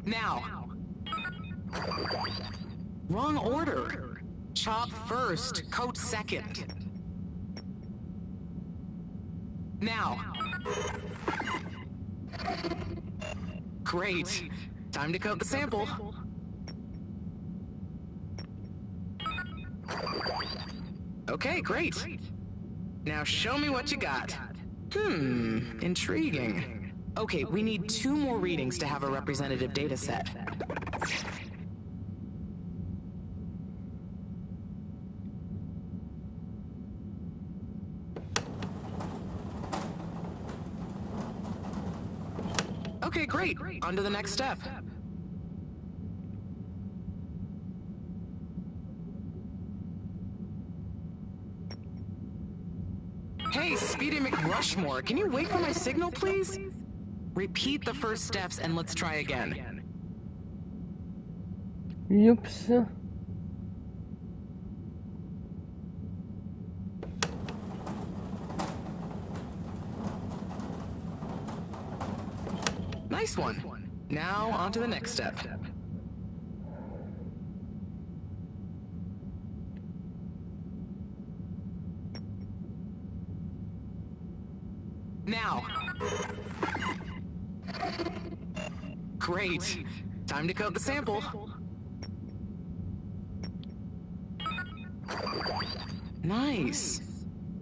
Now. Wrong order. Chop first, coat second. Now. Great. Time to coat the sample. Okay, great. Now show me what you got. Intriguing. Okay, we need 2 more readings to have a representative data set. Okay, great. On to the next step. Hey, Speedy McRushmore, can you wait for my signal, please? Repeat the first steps and let's try again. Oops. Nice one. Now, on to the next step. Now. Great. Time to coat the sample. Nice.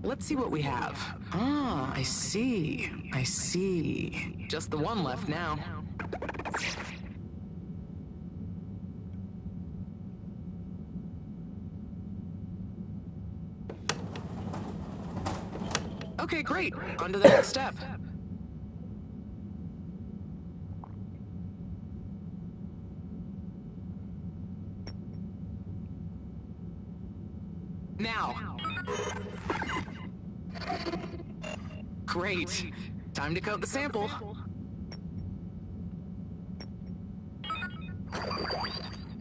Let's see what we have. Ah, I see. I see. Just the one left now. Okay, great. On to the next step. Now. Great. Time to coat the sample.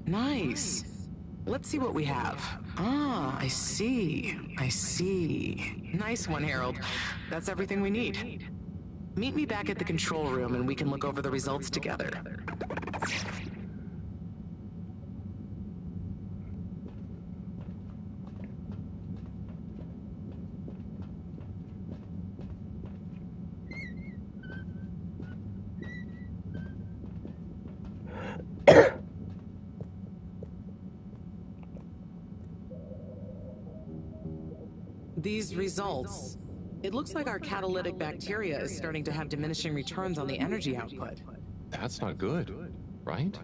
Nice. Let's see what we have. Ah, I see. I see. Nice one, Harold. That's everything we need. Meet me back at the control room and we can look over the results together. These results, it looks like our catalytic bacteria is starting to have diminishing returns on the energy output. That's not good, right?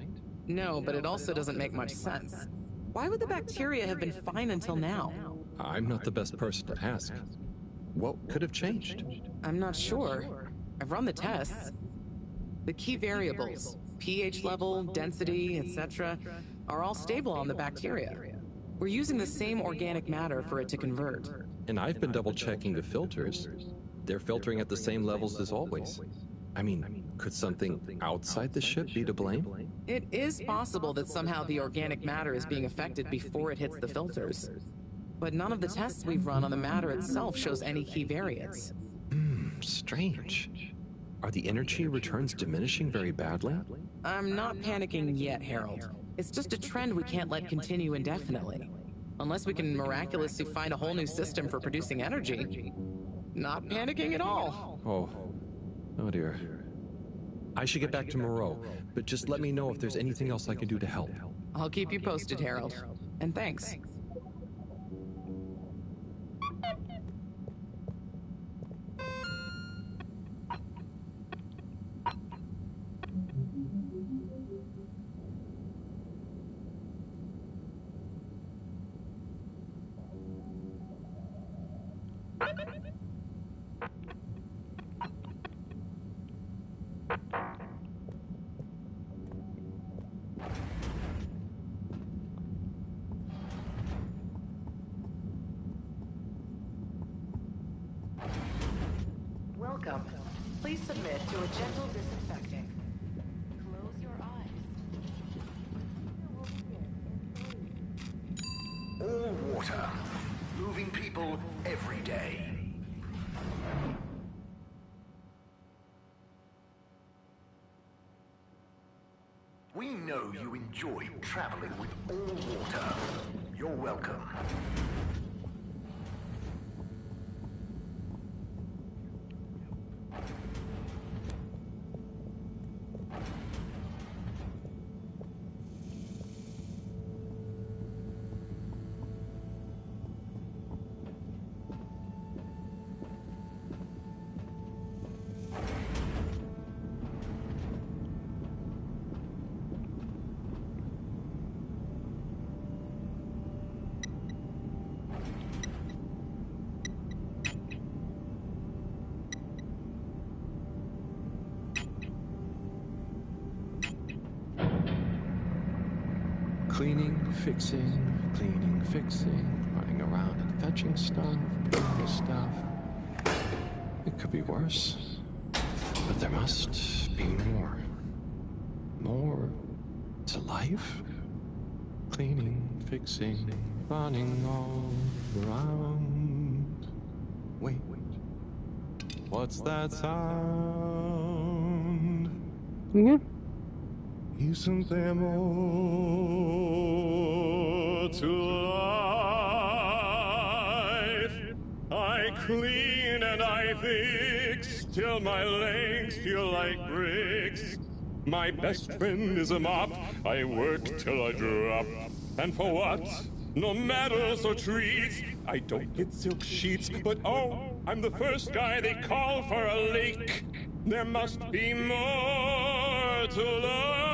No, but it also doesn't make much sense. Why would the bacteria have been fine until now? I'm not the best person to ask. What could have changed? I'm not sure. I've run the tests. The key variables, pH level, density, etc., are all stable on the bacteria. We're using the same organic matter for it to convert. And I've been double-checking the filters. They're filtering at the same levels as always. I mean, could something outside the ship be to blame? It is possible that somehow the organic matter is being affected before it hits the filters. But none of the tests we've run on the matter itself shows any key variants. Strange. Are the energy returns diminishing very badly? I'm not panicking yet, Harold. It's just a trend we can't let continue indefinitely. Unless we can miraculously find a whole new system for producing energy. Not panicking at all. Oh. Oh dear. I should get back to Moreau, but just let me know if there's anything else I can do to help. I'll keep you posted, Harold. And thanks. Welcome. Please submit to a gentle disinfecting. Close your eyes. All water. Moving people every day. We know you enjoy traveling with all water. You're welcome. Cleaning, fixing, running around and fetching stuff, doing stuff. It could be worse, but there must be more. More to life? Cleaning, fixing, running all around. Wait, what's that sound? Isn't there more to life? I clean and I fix till my legs feel like bricks. My best friend is a mop. I work till I drop. And for what? No medals or treats. I don't get silk sheets, but oh, I'm the first guy they call for a leak. There must be more to life.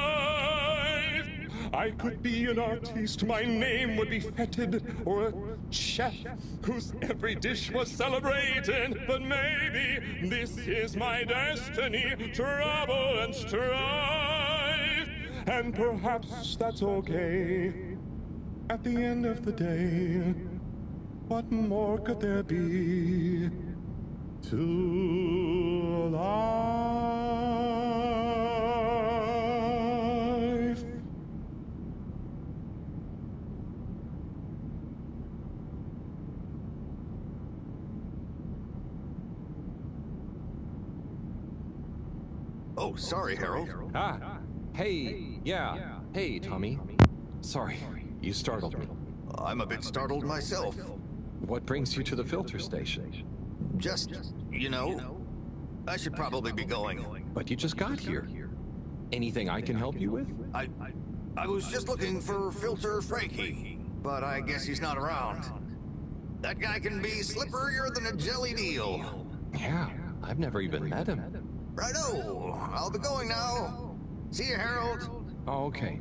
I could be an artiste, my name would be feted, or a chef whose every dish was celebrated. But maybe this is my destiny, trouble and strife. And perhaps that's okay. At the end of the day, what more could there be to life? Oh, sorry, Harold. Ah, hey, yeah. Hey, Tommy. Sorry, you startled me. I'm a bit startled myself. What brings you to the filter station? Just, you know, I should probably be going. But you just got here. Anything I can help you with? I was just looking for Filter Frankie, but I guess he's not around. That guy can be slipperier than a jelly deal. Yeah, I've never even met him. Righto, I'll be going now. See you, Harold. Oh, okay.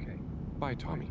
Bye, Tommy.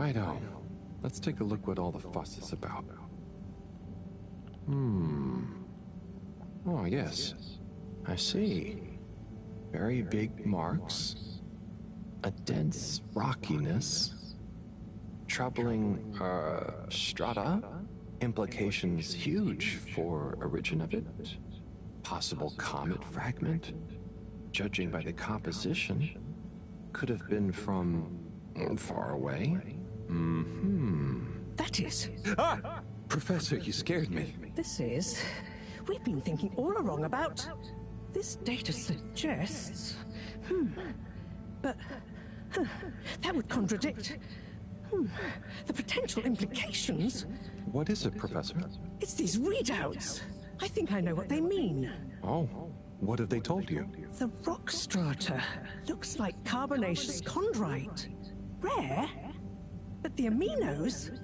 Righto. Let's take a look what all the fuss is about. Oh, yes. I see. Very big marks. A dense rockiness. Troubling, strata. Implications huge for origin of it. Possible comet fragment. Judging by the composition, could have been from far away. That is... Ah! Professor, you scared me. This is... We've been thinking all along about... This data suggests... But... that would contradict... The potential implications... What is it, Professor? It's these readouts. I think I know what they mean. Oh, what have they told you? The rock strata looks like carbonaceous chondrite. Rare, but the aminos...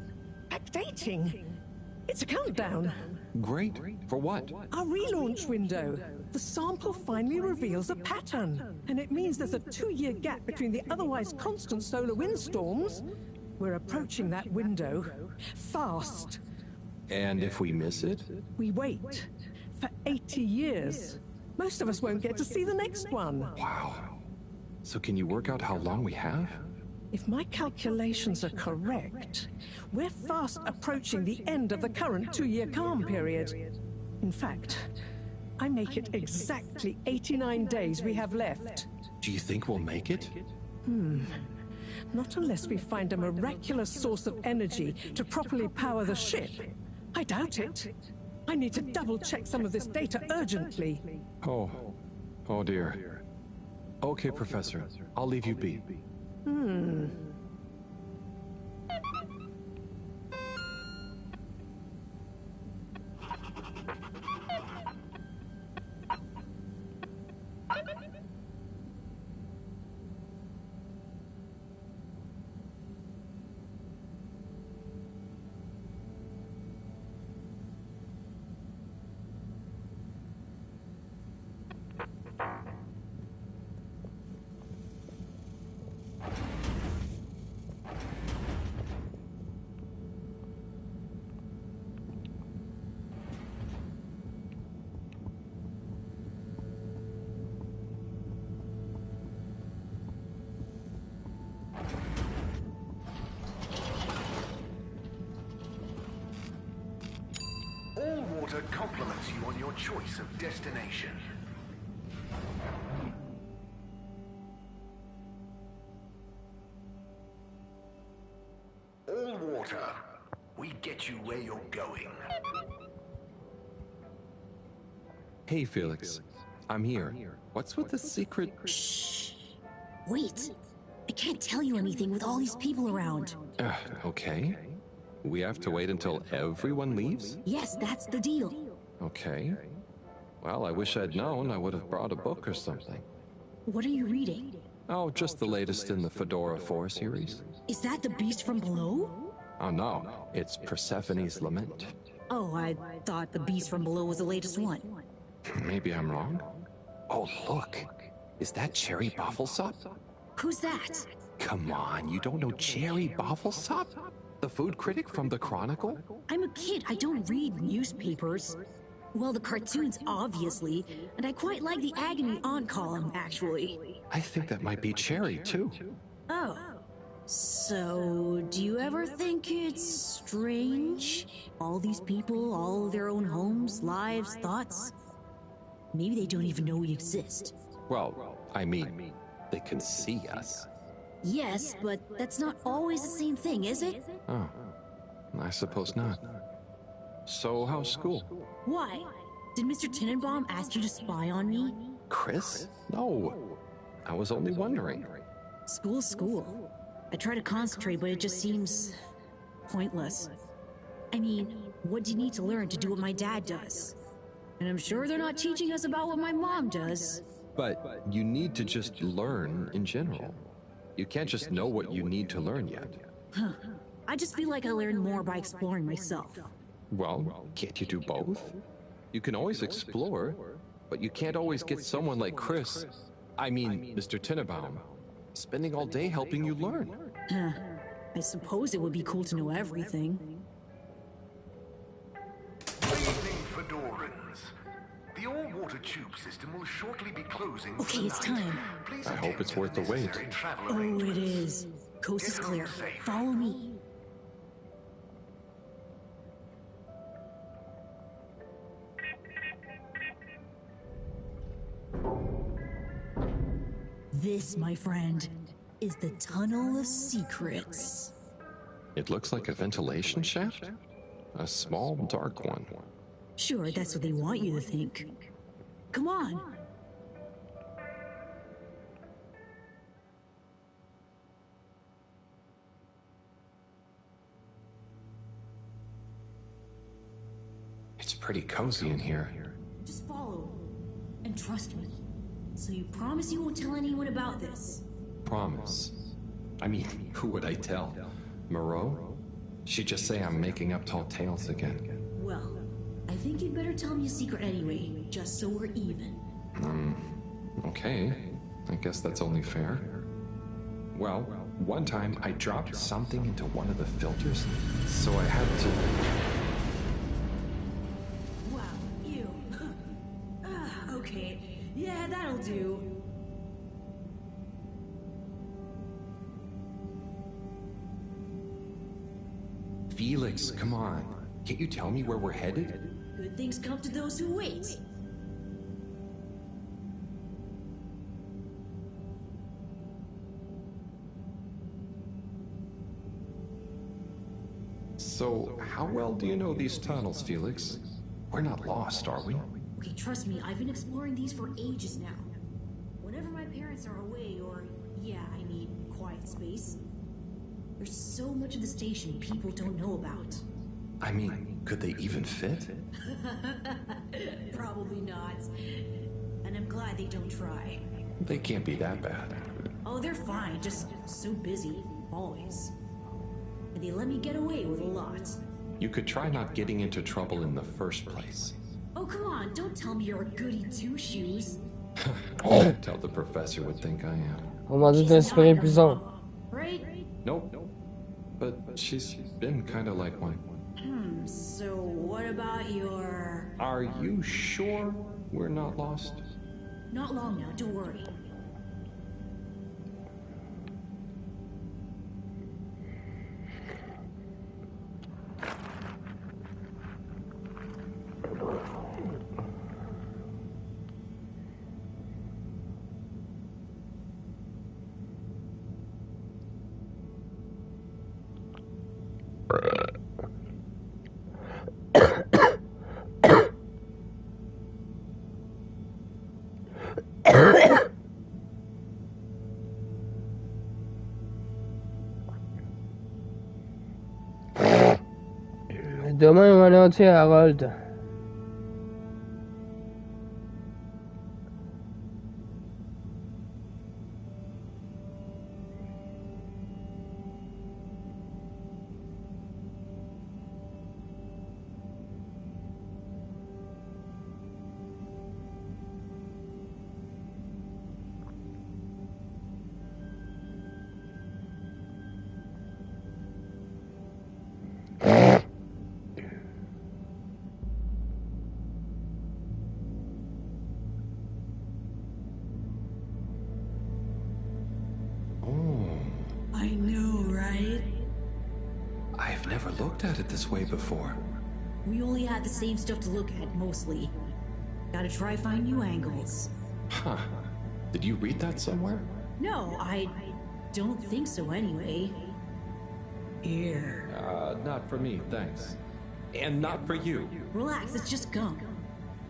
Backdating. It's a countdown. Great. For what? Our relaunch window. The sample finally reveals a pattern. And it means there's a 2-year gap between the otherwise constant solar windstorms. We're approaching that window. Fast. And if we miss it? We wait. For 80 years. Most of us won't get to see the next one. Wow. So can you work out how long we have? If my calculations are correct, we're fast approaching the end of the current 2-year calm period. In fact, I make it exactly 89 days we have left. Do you think we'll make it? Not unless we find a miraculous source of energy to properly power the ship. I doubt it. I need to double-check some of this data urgently. Oh dear. Okay, Professor. I'll leave you be. All water compliments you on your choice of destination. All water. We get you where you're going. Hey, Felix. I'm here. What's with the secret... Shh. Wait. I can't tell you anything with all these people around. Okay. We have to wait until everyone leaves? Yes, that's the deal. Okay. Well, I wish I'd known. I would have brought a book or something. What are you reading? Oh, just the latest in the Fedora 4 series. Is that the beast from below? Oh no, it's Persephone's Lament. Oh, I thought the beast from below was the latest one. Maybe I'm wrong. Oh, look. Is that Cherry Bofflesop? Who's that? Come on, you don't know Cherry Bofflesop? The food critic from the Chronicle? I'm a kid. I don't read newspapers. Well, the cartoons, obviously. And I quite like the Agony On column, actually. I think that might be Cherry, too. Oh. So, do you ever think it's strange? All these people, all their own homes, lives, thoughts? Maybe they don't even know we exist. Well, I mean, they can see us. Yes, but that's not always the same thing, is it? Oh, I suppose not. So, how's school? Why? Did Mr. Tenenbaum ask you to spy on me? Chris? No. I was only wondering. School's school. I try to concentrate, but it just seems... pointless. I mean, what do you need to learn to do what my dad does? And I'm sure they're not teaching us about what my mom does. But you need to just learn in general. You can't just know what you need to learn yet. Huh. I just feel like I learn more by exploring myself. Well, can't you do both? You can always explore, but you can't always get someone like Chris, I mean, Mr. Tenenbaum, spending all day helping you learn. Huh. I suppose it would be cool to know everything. Evening, Fedorans. The all-water tube system will shortly be closing for Okay, the it's night. time. Please I hope it's attend worth to the wait. necessary travel Oh, it arrangements. is. Coast is Get clear. home safe. Follow me. This, my friend, is the Tunnel of Secrets. It looks like a ventilation shaft? A small, dark one. Sure, that's what they want you to think. Come on. It's pretty cozy in here. Just follow. And trust me. So you promise you won't tell anyone about this? Promise. I mean, who would I tell? Moreau? She'd just say I'm making up tall tales again. Well, I think you'd better tell me a secret anyway, just so we're even. Okay. I guess that's only fair. Well, one time I dropped something into one of the filters, so I had to... Wow, ew. Okay, yeah, that'll do. Felix, come on. Can't you tell me where we're headed? Good things come to those who wait. So, how well do you know these tunnels, Felix? We're not lost, are we? Okay, trust me, I've been exploring these for ages now. Whenever my parents are away, or, yeah, I need quiet space, there's so much of the station people don't know about. I mean, could they even fit? Probably not. And I'm glad they don't try. They can't be that bad. Oh, they're fine, just so busy, always. And they let me get away with a lot. You could try not getting into trouble in the first place. Oh, come on, don't tell me you're a goody two-shoes. Tell the professor would think I am. On m'a dit d'inspirer plus Right? Nope. But she's been kind of like one. So what about your... Are you sure we're not lost? Not long now, don't worry. Demain, on va aller entier à Harold. I know, right? I've never looked at it this way before. We only had the same stuff to look at, mostly. Gotta try find new angles. Huh. Did you read that somewhere? No, I don't think so anyway. Here. Not for me, thanks. And not for you. Relax, it's just gum.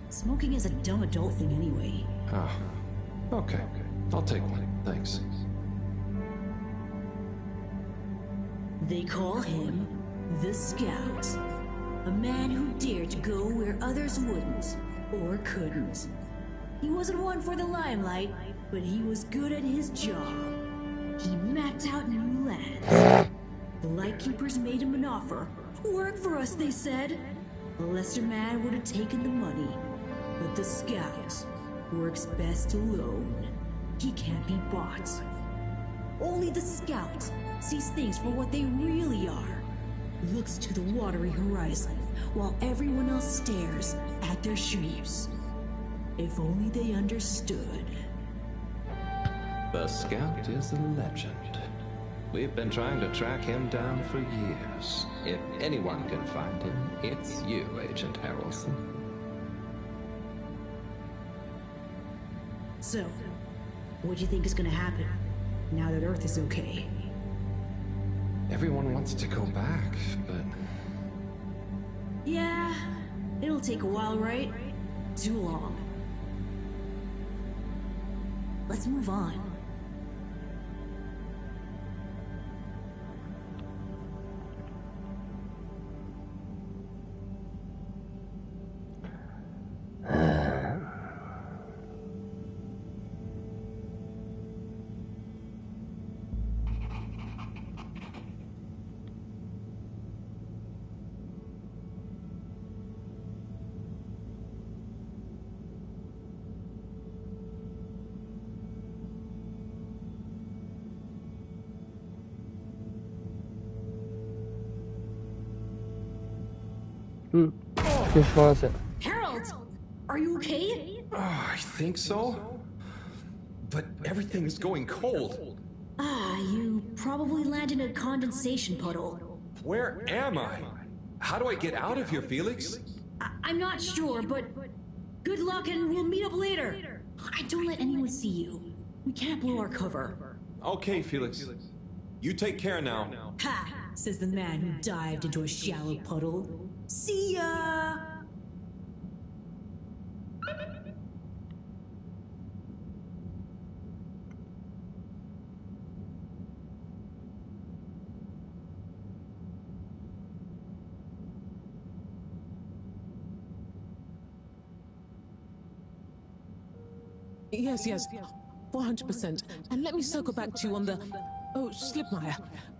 Smoking is a dumb adult thing anyway. Oh. Okay. I'll take one, thanks. They call him the Scout. A man who dared to go where others wouldn't, or couldn't. He wasn't one for the limelight, but he was good at his job. He mapped out new lands. The Lightkeepers made him an offer. Work for us, they said. A lesser man would have taken the money. But the Scout works best alone. He can't be bought. Only the scout sees things for what they really are. Looks to the watery horizon, while everyone else stares at their shoes. If only they understood. The Scout is a legend. We've been trying to track him down for years. If anyone can find him, it's you, Agent Harrelson. So, what do you think is gonna happen now that Earth is okay? Everyone wants to go back, but... Yeah, it'll take a while, right? Too long. Let's move on. Je pense. Harold! Are you okay? I think so. But everything is going cold. You probably landed in a condensation puddle. Where am I? How do I get out of here, Felix? I'm not sure, but good luck and we'll meet up later. Don't let anyone see you. We can't blow our cover. Okay, Felix. You take care now. Ha! Says the man who dived into a shallow puddle. See ya! Yes, 400%. And let me circle back to you on the... Oh, Slipmeyer.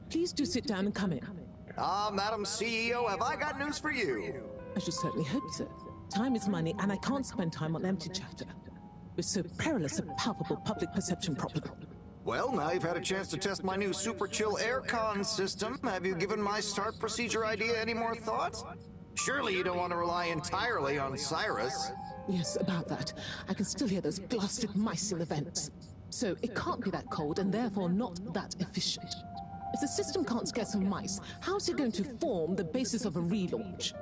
Please do sit down and come in. Madam CEO, have I got news for you? I should certainly hope so. Time is money, and I can't spend time on empty chatter. With so perilous a palpable public perception problem. Well, now you've had a chance to test my new super chill aircon system. Have you given my start procedure idea any more thought? Surely you don't want to rely entirely on Cyrus. Yes, about that. I can still hear those blasted mice in the vents. So it can't be that cold, and therefore not that efficient. If the system can't scare some mice, how's it going to form the basis of a relaunch?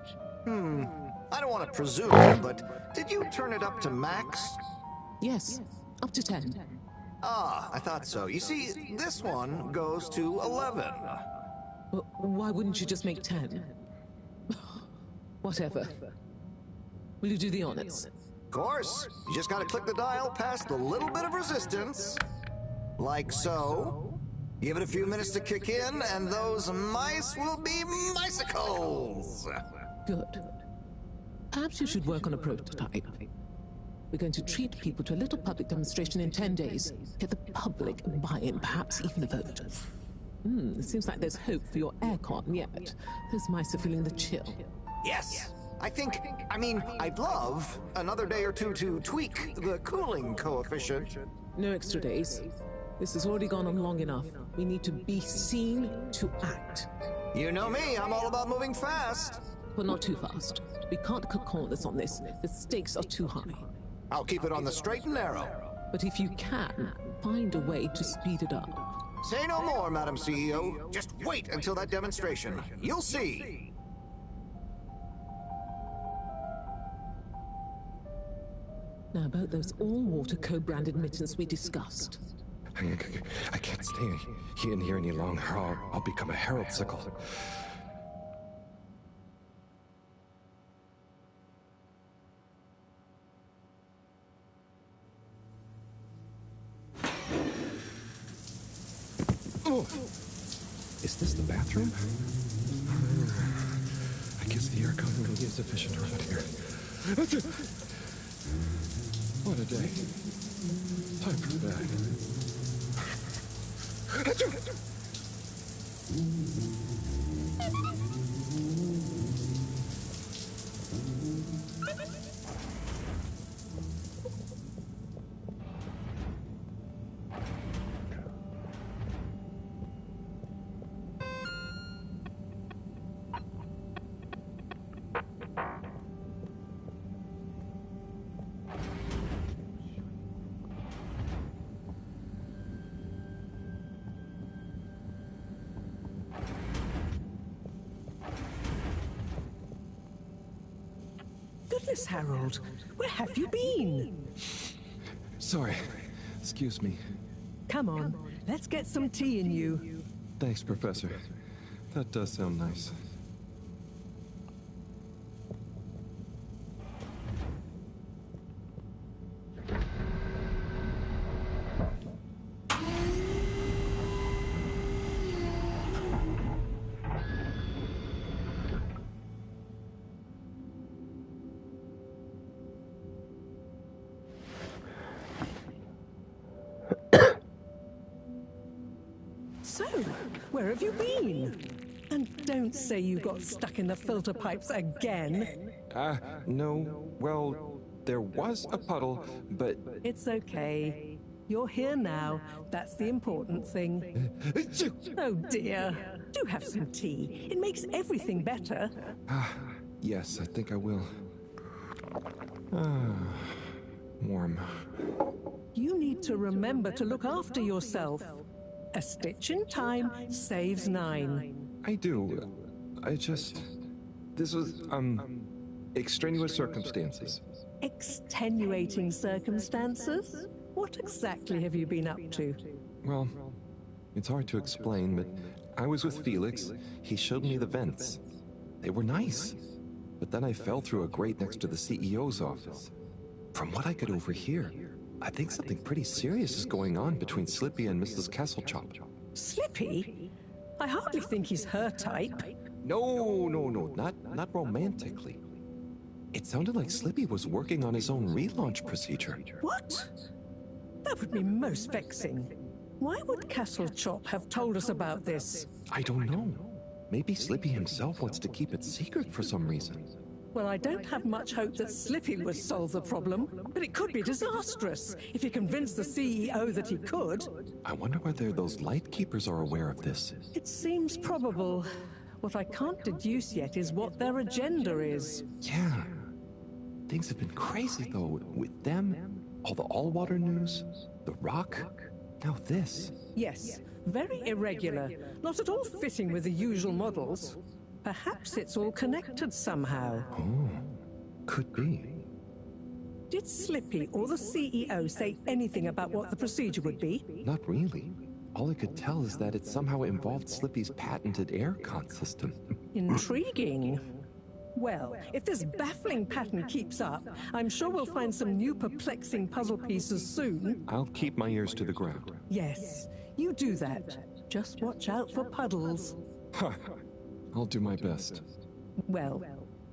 I don't want to presume, but did you turn it up to max? Yes, up to 10. I thought so. You see, this one goes to 11. Well, why wouldn't you just make 10? Whatever. Will you do the honors? Of course. You just gotta click the dial past the little bit of resistance. Like so. Give it a few minutes to kick in, and those mice will be micicles. Good. Perhaps you should work on a prototype. We're going to treat people to a little public demonstration in 10 days. Get the public buy-in, perhaps even a vote. It seems like there's hope for your aircon yet. Those mice are feeling the chill. Yes. I'd love another day or two to tweak the cooling coefficient. No extra days. This has already gone on long enough. We need to be seen to act. You know me, I'm all about moving fast. But not too fast. We can't cut corners on this. The stakes are too high. I'll keep it on the straight and narrow. But if you can, find a way to speed it up. Say no more, Madam CEO. Just wait until that demonstration. You'll see. Now about those all-water co-branded mittens we discussed. I can't stay in here any longer. I'll become a herald-sickle. Oh! Is this the bathroom? I guess the aircon really is efficient around here. What a day. Time for bed. goodness, Harold. Where have you been? Sorry. Excuse me. Come on, let's get some tea in you. Thanks, Professor. That does sound nice. So, where have you been? And don't say you got stuck in the filter pipes again. No. Well, there was a puddle, but... It's okay. You're here now. That's the important thing. Oh dear. Do have some tea. It makes everything better. Yes, I think I will. Warm. You need to remember to look after yourself. A stitch in time saves 9. I do. This was, extraneous circumstances. Extenuating circumstances? What exactly have you been up to? Well, it's hard to explain, but I was with Felix. He showed me the vents. They were nice. But then I fell through a grate next to the CEO's office. From what I could overhear, I think something pretty serious is going on between Slippy and Mrs. Kesselchop. Slippy? I hardly think he's her type. No, not romantically. It sounded like Slippy was working on his own relaunch procedure. What? That would be most vexing. Why would Kesselchop have told us about this? I don't know. Maybe Slippy himself wants to keep it secret for some reason. Well, I don't have much hope that Slippy would solve the problem, but it could be disastrous if he convinced the CEO that he could. I wonder whether those Lightkeepers are aware of this. It seems probable. What I can't deduce yet is what their agenda is. Yeah. Things have been crazy, though, with them, all the all-water news, the rock, now this. Yes, very irregular, not at all fitting with the usual models. Perhaps it's all connected somehow. Oh, could be. Did Slippy or the CEO say anything about what the procedure would be? Not really. All I could tell is that it somehow involved Slippy's patented air-con system. Intriguing. Well, if this baffling pattern keeps up, I'm sure we'll find some new perplexing puzzle pieces soon. I'll keep my ears to the ground. Yes, you do that. Just watch out for puddles. I'll do my best. Well,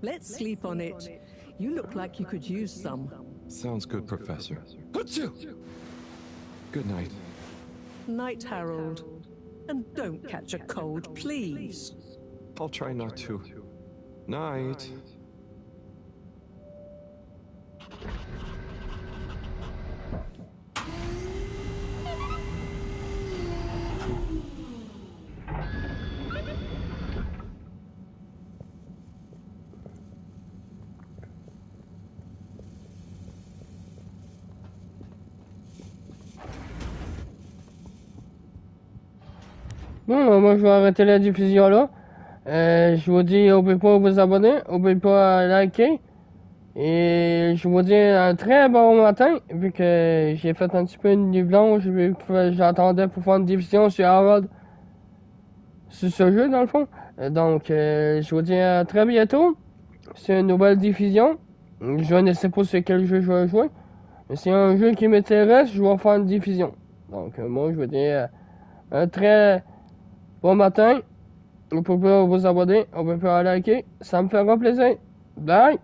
let's sleep on it. You look like you could use some. Sounds good, Professor. Good night. Night, Harold. And don't catch a cold, please. I'll try not to. Night. Bon, moi je vais arrêter la diffusion là. Je vous dis, n'oubliez pas de vous abonner, n'oubliez pas à liker. Et je vous dis un très bon matin, vu que j'ai fait un petit peu une nuit blanche, vu que j'attendais pour faire une diffusion sur Harold, sur ce jeu dans le fond. Donc, je vous dis à très bientôt. C'est une nouvelle diffusion. Je ne sais pas sur quel jeu je vais jouer. Mais c'est un jeu qui m'intéresse, je vais faire une diffusion. Donc, moi je vous dis un très bon matin. Vous pouvez vous abonner, vous pouvez liker, ça me fera plaisir. Bye!